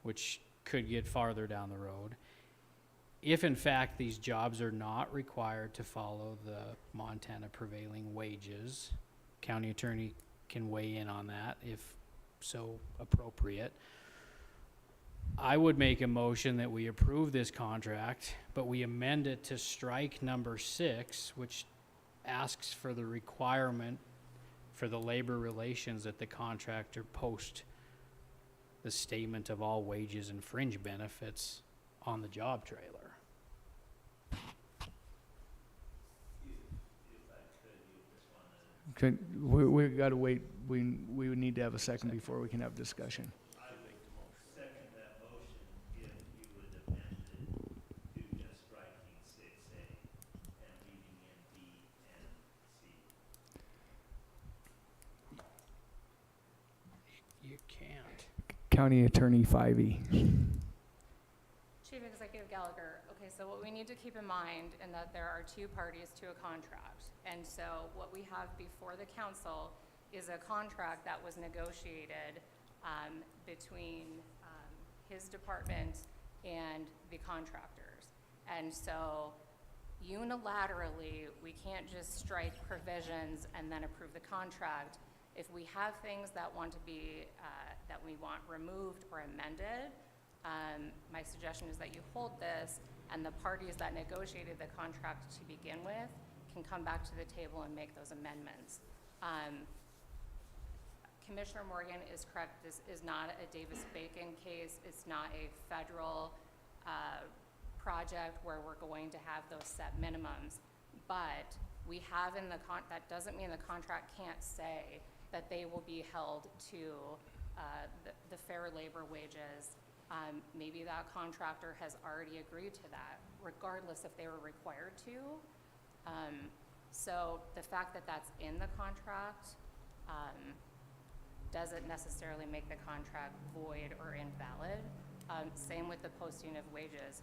which could get farther down the road. If in fact these jobs are not required to follow the Montana prevailing wages, county attorney can weigh in on that if so appropriate. I would make a motion that we approve this contract, but we amend it to strike number 6, which asks for the requirement for the labor relations that the contractor post the statement of all wages and fringe benefits on the job trailer. We gotta wait, we would need to have a second before we can have discussion. Second that motion if you would amend it to just striking 6A and leaving in B and C. You can't. County Attorney 5E. Chief Executive Gallagher, okay, so what we need to keep in mind in that there are two parties to a contract. And so what we have before the council is a contract that was negotiated between his department and the contractors. And so unilaterally, we can't just strike provisions and then approve the contract. If we have things that want to be, that we want removed or amended, my suggestion is that you hold this, and the parties that negotiated the contract to begin with can come back to the table and make those amendments. Commissioner Morgan is correct. This is not a Davis-Bacon case. It's not a federal project where we're going to have those set minimums. But we have in the that doesn't mean the contract can't say that they will be held to the fair labor wages. Maybe that contractor has already agreed to that, regardless if they were required to. So the fact that that's in the contract doesn't necessarily make the contract void or invalid. Same with the posting of wages.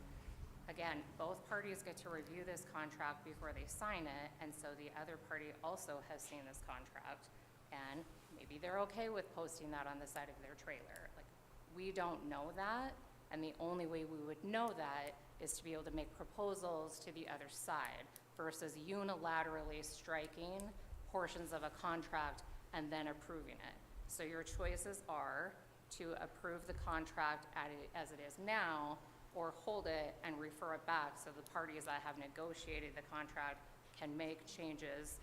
Again, both parties get to review this contract before they sign it, and so the other party also has seen this contract, and maybe they're okay with posting that on the side of their trailer. Like, we don't know that, and the only way we would know that is to be able to make proposals to the other side versus unilaterally striking portions of a contract and then approving it. So your choices are to approve the contract as it is now, or hold it and refer it back so the parties that have negotiated the contract can make changes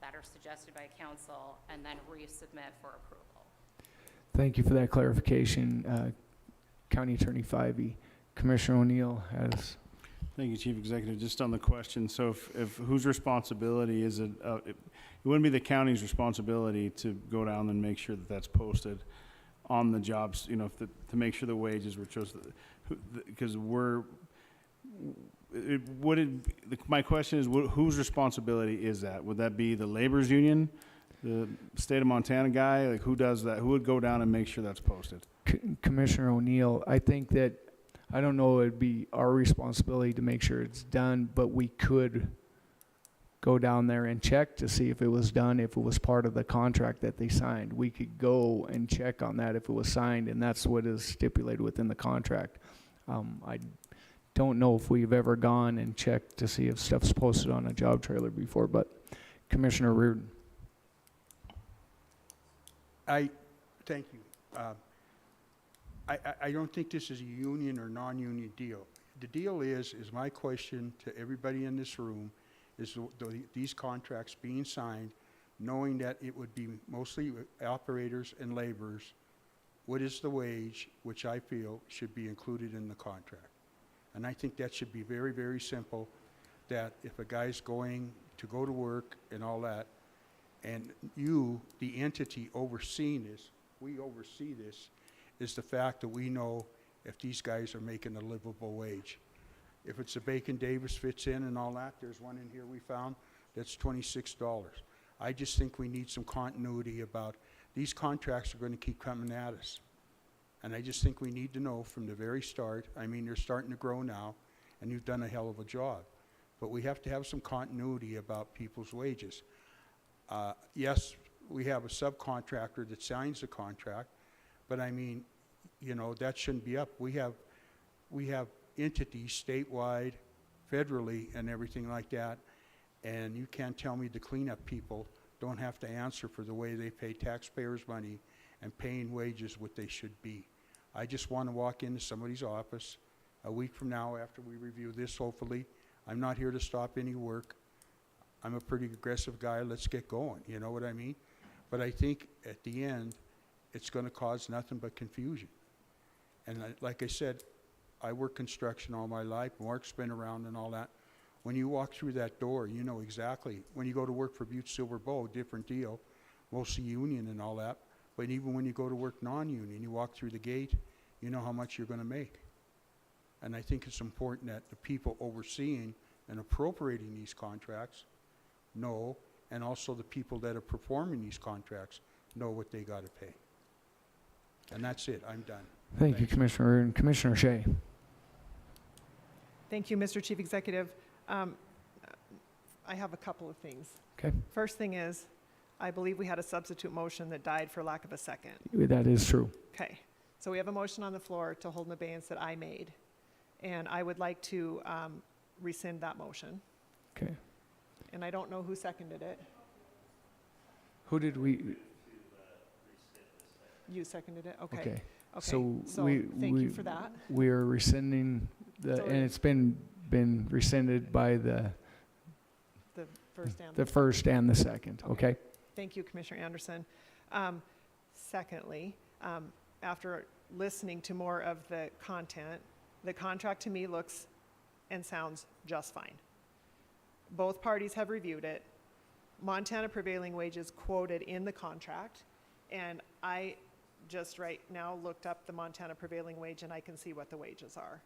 that are suggested by council and then resubmit for approval. Thank you for that clarification, County Attorney 5E. Commissioner O'Neill has. Thank you, Chief Executive. Just on the question, so if whose responsibility is it? It wouldn't be the county's responsibility to go down and make sure that that's posted on the jobs, you know, to make sure the wages were chosen, because my question is, whose responsibility is that? Would that be the labor's union, the state of Montana guy? Like, who does that? Who would go down and make sure that's posted? Commissioner O'Neill, I think that, I don't know, it'd be our responsibility to make sure it's done, but we could go down there and check to see if it was done, if it was part of the contract that they signed. We could go and check on that if it was signed, and that's what is stipulated within the contract. I don't know if we've ever gone and checked to see if stuff's posted on a job trailer before, but Commissioner Reardon. Thank you. I don't think this is a union or non-union deal. The deal is my question to everybody in this room is these contracts being signed, knowing that it would be mostly operators and laborers, what is the wage, which I feel should be included in the contract? And I think that should be very, very simple, that if a guy's going to go to work and all that, and you, the entity overseeing this, we oversee this, is the fact that we know if these guys are making a livable wage. If it's a Bacon Davis fits in and all that, there's one in here we found that's $26. I just think we need some continuity about these contracts are going to keep coming at us. And I just think we need to know from the very start. I mean, they're starting to grow now, and you've done a hell of a job. But we have to have some continuity about people's wages. Yes, we have a subcontractor that signs the contract, but I mean, you know, that shouldn't be up. We have entities statewide, federally, and everything like that, and you can't tell me the cleanup people don't have to answer for the way they pay taxpayers' money and paying wages what they should be. I just want to walk into somebody's office a week from now after we review this, hopefully. I'm not here to stop any work. I'm a pretty aggressive guy. Let's get going. You know what I mean? But I think at the end, it's going to cause nothing but confusion. And like I said, I work construction all my life. Mark's been around and all that. When you walk through that door, you know exactly. When you go to work for Butte-Silver Bow, different deal, mostly union and all that. But even when you go to work non-union, you walk through the gate, you know how much you're gonna make. And I think it's important that the people overseeing and appropriating these contracts know, and also the people that are performing these contracts know what they gotta pay. And that's it, I'm done. Thank you, Commissioner. And Commissioner Shea. Thank you, Mr. Chief Executive. I have a couple of things. Okay. First thing is, I believe we had a substitute motion that died for lack of a second. That is true. Okay, so we have a motion on the floor to hold in abeyance that I made, and I would like to rescind that motion. Okay. And I don't know who seconded it. Who did we? You seconded it? Okay. Okay. Okay, So thank you for that. We are rescinding the, So and it's been rescinded by The first and the first and the second, okay? Thank you, Commissioner Anderson. Secondly, after listening to more of the content, the contract to me looks and sounds just fine. Both parties have reviewed it. Montana prevailing wages quoted in the contract, and I just right now looked up the Montana prevailing wage and I can see what the wages are.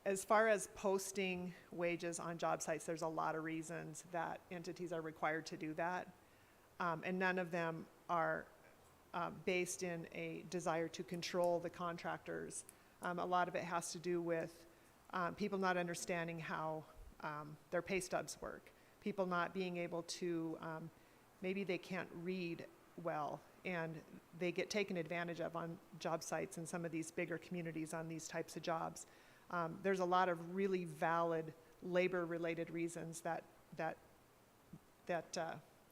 As far as posting wages on job sites, there's a lot of reasons that entities are required to do that. And none of them are based in a desire to control the contractors. A lot of it has to do with people not understanding how their pay stubs work. People not being able to, maybe they can't read well, and they get taken advantage of on job sites in some of these bigger communities on these types of jobs. There's a lot of really valid labor-related reasons that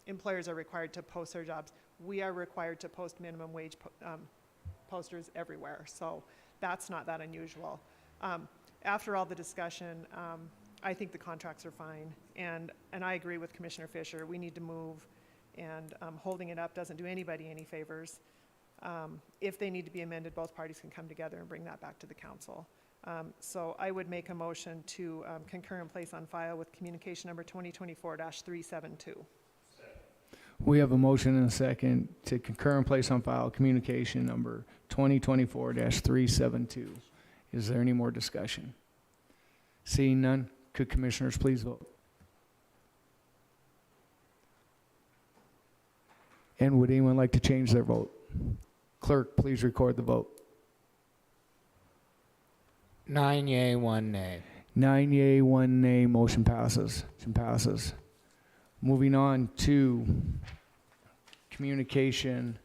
employers are required to post their jobs. We are required to post minimum wage posters everywhere, so that's not that unusual. After all the discussion, I think the contracts are fine, and I agree with Commissioner Fisher. We need to move, and holding it up doesn't do anybody any favors. If they need to be amended, both parties can come together and bring that back to the council. So I would make a motion to concur and place on file with communication number 2024-372. We have a motion and a second to concur and place on file communication number 2024-372. Is there any more discussion? Seeing none, could commissioners please vote? And would anyone like to change their vote? Clerk, please record the vote. 9 yea, 1 nay. 9 yea, 1 nay, motion passes. Motion passes. Moving on to communication.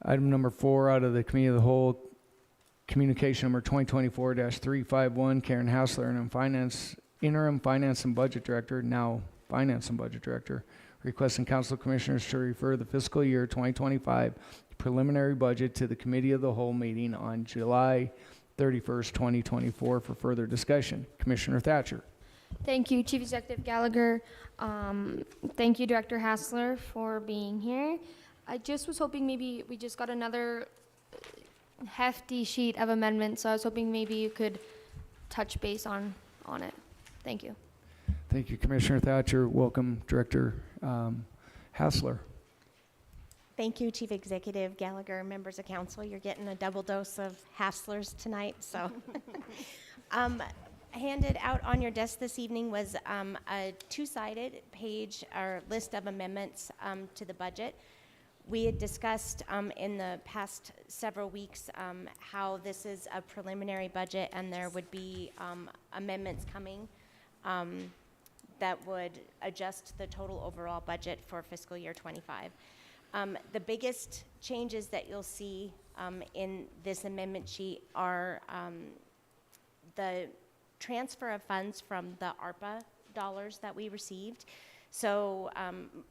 Item number 4 out of the Committee of the Whole, communication number 2024-351, Karen Hassler, interim finance and budget director, now finance and budget director, requesting council commissioners to refer the fiscal year 2025 preliminary budget to the Committee of the Whole meeting on July 31st, 2024 for further discussion. Commissioner Thatcher. Thank you, Chief Executive Gallagher. Thank you, Director Hassler, for being here. I just was hoping maybe we just got another hefty sheet of amendments, so I was hoping maybe you could touch base on it. Thank you. Thank you, Commissioner Thatcher. Welcome, Director Hassler. Thank you, Chief Executive Gallagher, members of council. You're getting a double dose of Hasslers tonight, so. Handed out on your desk this evening was a two-sided page or list of amendments to the budget. We had discussed in the past several weeks how this is a preliminary budget and there would be amendments coming that would adjust the total overall budget for fiscal year 25. The biggest changes that you'll see in this amendment sheet are the transfer of funds from the ARPA dollars that we received. So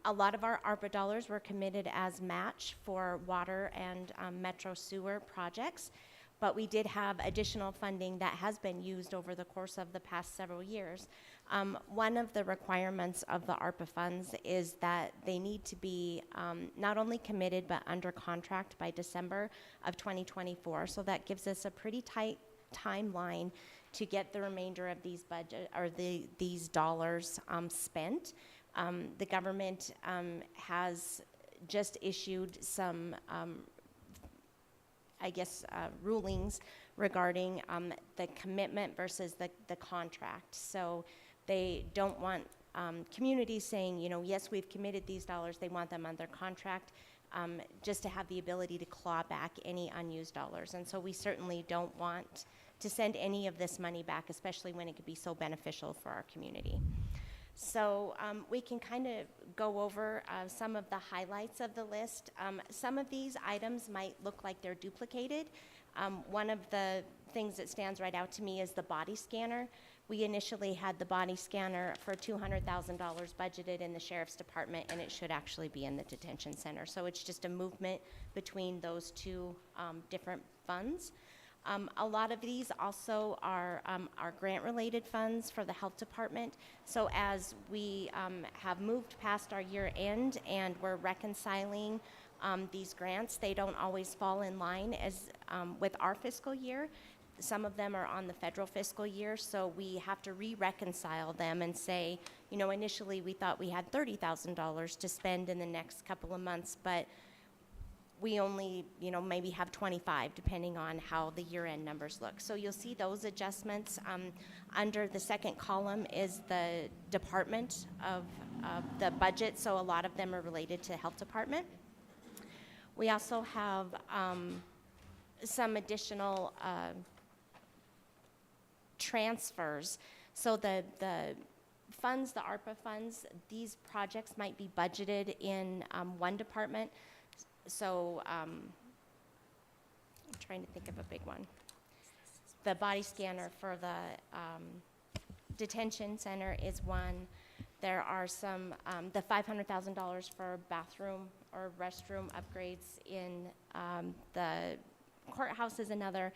a lot of our ARPA dollars were committed as match for water and metro sewer projects, but we did have additional funding that has been used over the course of the past several years. One of the requirements of the ARPA funds is that they need to be not only committed but under contract by December of 2024. So that gives us a pretty tight timeline to get the remainder of these budget, or these dollars spent. The government has just issued some, rulings regarding the commitment versus the contract. So they don't want communities saying, yes, we've committed these dollars. They want them under contract, just to have the ability to claw back any unused dollars. And so we certainly don't want to send any of this money back, especially when it could be so beneficial for our community. So we can kind of go over some of the highlights of the list. Some of these items might look like they're duplicated. One of the things that stands right out to me is the body scanner. We initially had the body scanner for $200,000 budgeted in the Sheriff's Department, and it should actually be in the detention center. So it's just a movement between those two different funds. A lot of these also are grant-related funds for the health department. So as we have moved past our year end and we're reconciling these grants, they don't always fall in line as with our fiscal year. Some of them are on the federal fiscal year, so we have to re-reconcile them and say, initially we thought we had $30,000 to spend in the next couple of months, but we only, maybe have 25, depending on how the year-end numbers look. So you'll see those adjustments. Under the second column is the department of the budget, so a lot of them are related to health department. We also have some additional transfers. So the funds, the ARPA funds, these projects might be budgeted in one department. So I'm trying to think of a big one. The body scanner for the detention center is one. There are some, the $500,000 for bathroom or restroom upgrades in the courthouse is another.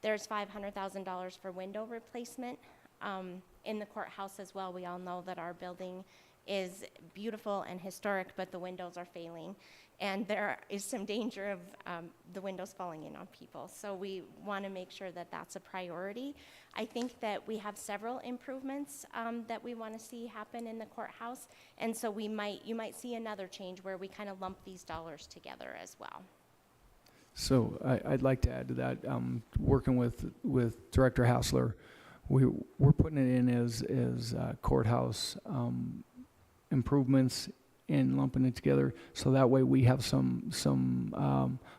There's $500,000 for window replacement in the courthouse as well. We all know that our building is beautiful and historic, but the windows are failing. And there is some danger of the windows falling in on people. So we want to make sure that that's a priority. I think that we have several improvements that we want to see happen in the courthouse. And so you might see another change where we kind of lump these dollars together as well. So I'd like to add to that, working with Director Hassler, we're putting it in as courthouse improvements and lumping it together, so that way we have some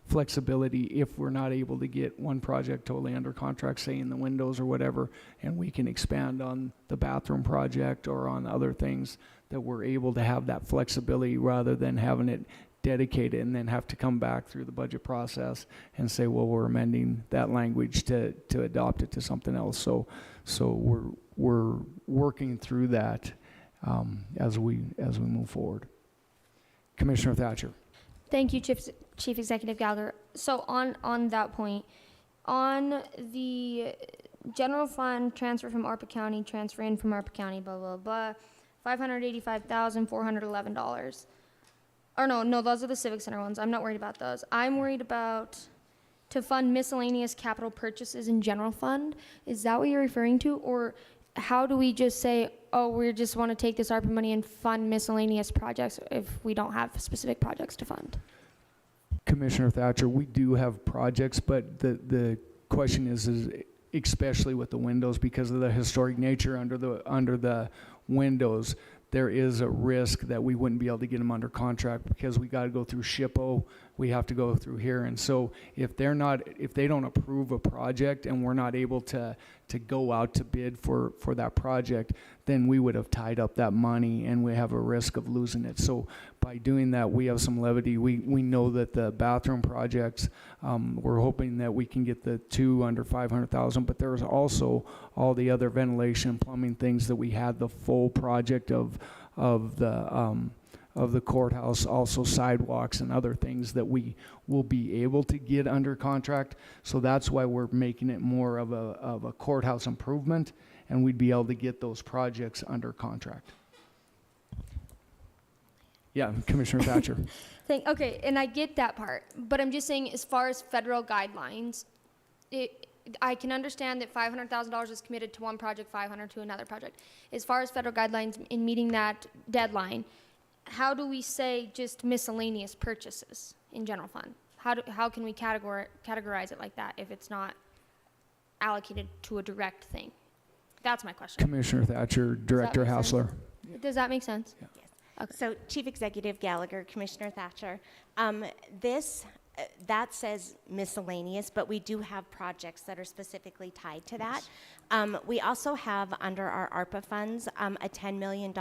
flexibility if we're not able to get one project totally under contract, say in the windows or whatever, and we can expand on the bathroom project or on other things, that we're able to have that flexibility rather than having it dedicated and then have to come back through the budget process and say, well, we're amending that language to adopt it to something else. So we're working through that as we move forward. Commissioner Thatcher. Thank you, Chief Executive Gallagher. So on that point, on the general fund transfer from ARPA County, transfer in from ARPA County, blah, blah, blah, $585,411. Or no, those are the Civic Center ones. I'm not worried about those. I'm worried about to fund miscellaneous capital purchases in general fund. Is that what you're referring to? Or how do we just say, oh, we just want to take this ARPA money and fund miscellaneous projects if we don't have specific projects to fund? Commissioner Thatcher, we do have projects, but the question is especially with the windows, because of the historic nature under the windows, there is a risk that we wouldn't be able to get them under contract because we got to go through SHPO, we have to go through here. And so if they don't approve a project and we're not able to go out to bid for that project, then we would have tied up that money and we have a risk of losing it. So by doing that, we have some levity. We know that the bathroom projects, we're hoping that we can get the two under 500,000, but there's also all the other ventilation, plumbing things that we had the full project of the courthouse, also sidewalks and other things that we will be able to get under contract. So that's why we're making it more of a courthouse improvement, and we'd be able to get those projects under contract. Yeah, Commissioner Thatcher. Okay, and I get that part, but I'm just saying as far as federal guidelines, I can understand that $500,000 is committed to one project, 500 to another project. As far as federal guidelines in meeting that deadline, how do we say just miscellaneous purchases in general fund? How can we categorize it like that if it's not allocated to a direct thing? That's my question. Commissioner Thatcher, Director make sense? Hassler. Does that make sense? Yeah. Yes. Okay. So Chief Executive Gallagher, Commissioner Thatcher, that says miscellaneous, but we do have projects that are specifically tied to that. We also have under our ARPA funds a $10 million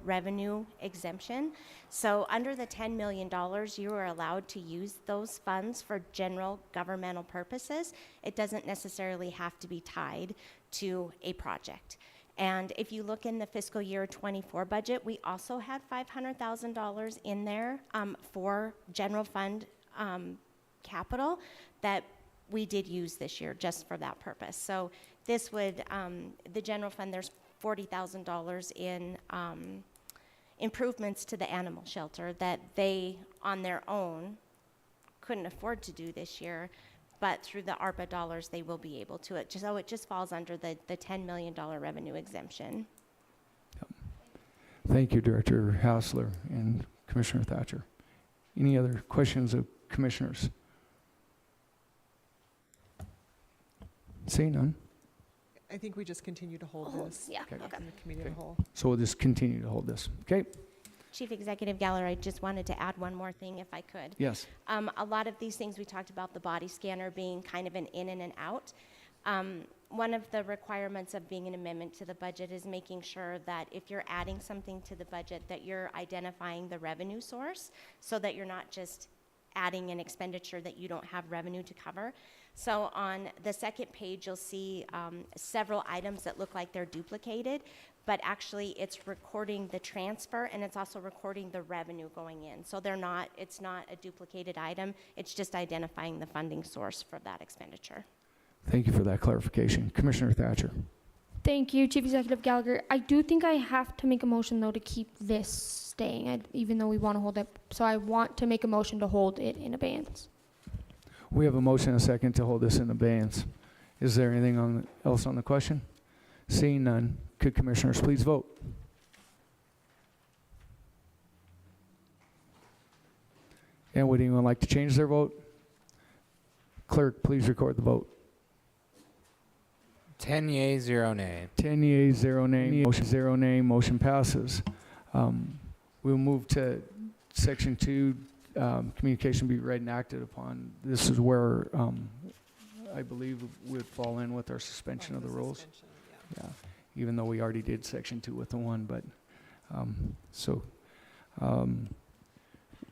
revenue exemption. So under the $10 million, you are allowed to use those funds for general governmental purposes. It doesn't necessarily have to be tied to a project. And if you look in the fiscal year 24 budget, we also had $500,000 in there for general fund capital that we did use this year just for that purpose. So this would, the general fund, there's $40,000 in improvements to the animal shelter that they, on their own, couldn't afford to do this year. But through the ARPA dollars, they will be able to. So it just falls under the $10 million revenue exemption. Thank you, Director Hassler and Commissioner Thatcher. Any other questions of commissioners? Seeing none, I think we just continue to hold this Yeah, Okay. okay. in the committee of the whole. so we'll just continue to hold this. Okay? Chief Executive Gallagher, I just wanted to add one more thing if I could. Yes. A lot of these things we talked about, the body scanner being kind of an in and an out. One of the requirements of being an amendment to the budget is making sure that if you're adding something to the budget, that you're identifying the revenue source so that you're not just adding an expenditure that you don't have revenue to cover. So on the second page, you'll see several items that look like they're duplicated, but actually it's recording the transfer and it's also recording the revenue going in. So it's not a duplicated item, it's just identifying the funding source for that expenditure. Thank you for that clarification. Commissioner Thatcher. Thank you, Chief Executive Gallagher. I do think I have to make a motion, though, to keep this staying, even though we want to hold it. So I want to make a motion to hold it in abeyance. We have a motion and a second to hold this in abeyance. Is there anything else on the question? Seeing none, could commissioners please vote? And would anyone like to change their vote? Clerk, please record the vote. 10 yea, 0 nay. 10 yeas, 0 nay, motion 0 nay, motion passes. We'll move to section 2, communication be read and acted upon. This is where I believe would fall in with our suspension of the rules. Suspension, Yeah, even though we already did section 2 with the 1, but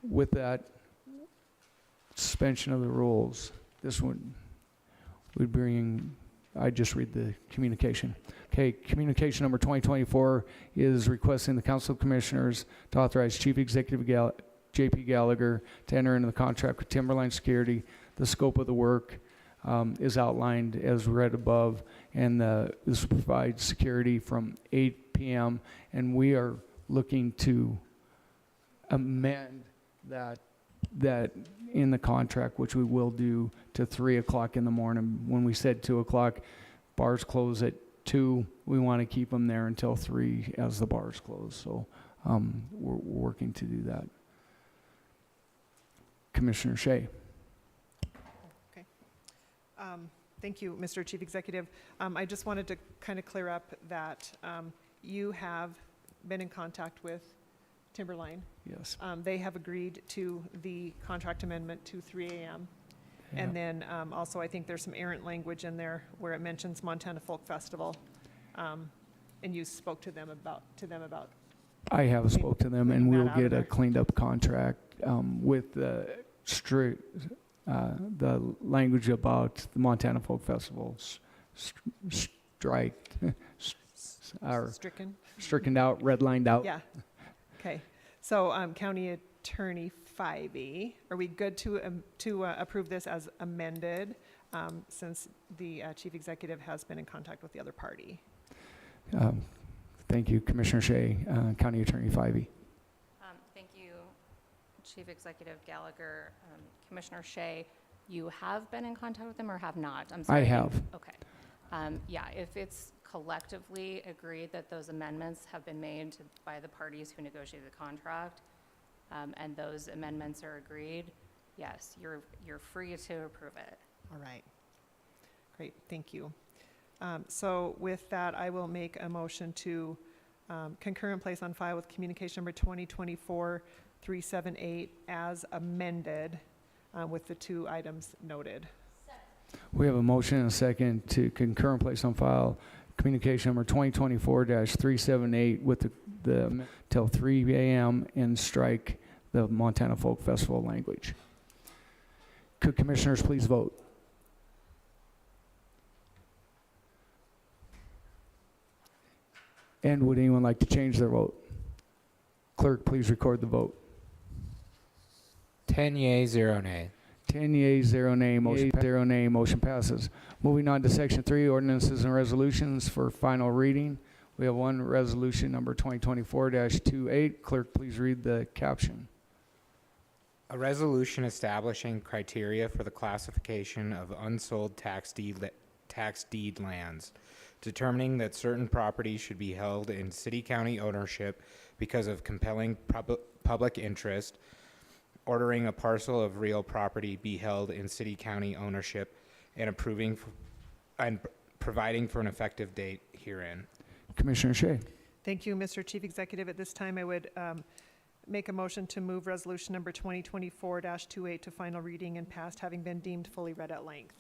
with that suspension of the rules, this one would bring, I just read the communication. Okay, communication number 2024 is requesting the Council of Commissioners to authorize Chief Executive J.P. Gallagher to enter into the contract with Timberline Security. The scope of the work is outlined as read above, and this provides security from 8 p.m. And we are looking to amend that in the contract, which we will do, to 3 o'clock in the morning. When we said 2 o'clock, bars close at 2. We want to keep them there until 3 as the bars close. So we're working to do that. Commissioner Shea. Thank you, Mr. Chief Executive. I just wanted to kind of clear up that you have been in contact with Timberline. Yes. They have agreed to the contract amendment to 3 a.m. And then also I think there's some errant language in there where it mentions Montana Folk Festival. And you spoke to them about I have spoke to them, and cleaning we'll that out of get a there. cleaned up contract with the language about the Montana Folk Festival stricken out, redlined out. Yeah. Okay. So County Attorney 5E, are we good to approve this as amended since the Chief Executive has been in contact with the other party? Thank you, Commissioner Shea, County Attorney 5E. Thank you, Chief Executive Gallagher. Commissioner Shea, you have been in contact with them or have not? I'm I sorry. have. Okay. Yeah, if it's collectively agreed that those amendments have been made by the parties who negotiated the contract, and those amendments are agreed, yes, you're free to approve it. All right. Great, thank you. So with that, I will make a motion to concur and place on file with communication number 2024-378 as amended with the two items noted. We have a motion and a second to concur and place on file communication number 2024-378 with the till 3 a.m. and strike the Montana Folk Festival language. Could commissioners please vote? And would anyone like to change their vote? Clerk, please record the vote. 10 yea, 0 nay. 10 yeas, 0 nay, motion passes. Moving on to section 3, ordinances and resolutions for final reading. We have one resolution number 2024-28. Clerk, please read the caption. A resolution establishing criteria for the classification of unsold tax deed lands, determining that certain properties should be held in city-county ownership because of compelling public interest, ordering a parcel of real property be held in city-county ownership, and providing for an effective date herein. Commissioner Shea. Thank you, Mr. Chief Executive. At this time, I would make a motion to move resolution number 2024-28 to final reading and passed, having been deemed fully read at length.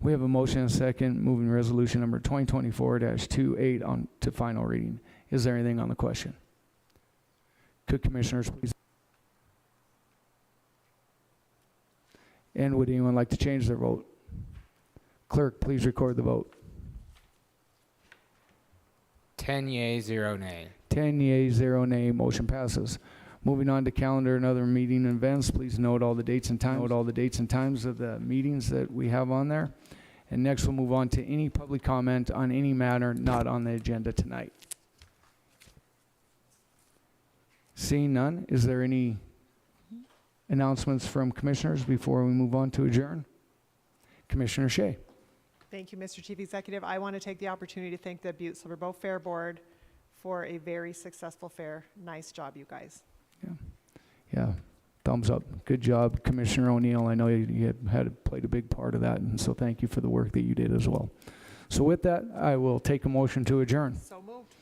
We have a motion and a second moving resolution number 2024-28 on to final reading. Is there anything on the question? Could commissioners please? And would anyone like to change their vote? Clerk, please record the vote. 10 yea, 0 nay. 10 yeas, 0 nay, motion passes. Moving on to calendar and other meeting events, please note all the dates and times of the meetings that we have on there. And next we'll move on to any public comment on any matter not on the agenda tonight. Seeing none, is there any announcements from commissioners before we move on to adjourn? Commissioner Shea. Thank you, Mr. Chief Executive. I want to take the opportunity to thank the Butte-Silver Bow Fair Board for a very successful fair. Nice job, you guys. Yeah, thumbs up. Good job, Commissioner O'Neill. I know you had played a big part of that, and so thank you for the work that you did as well. So with that, I will take a motion to adjourn. So moved.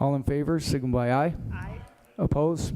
All in favor, signal by aye. Aye. Opposed?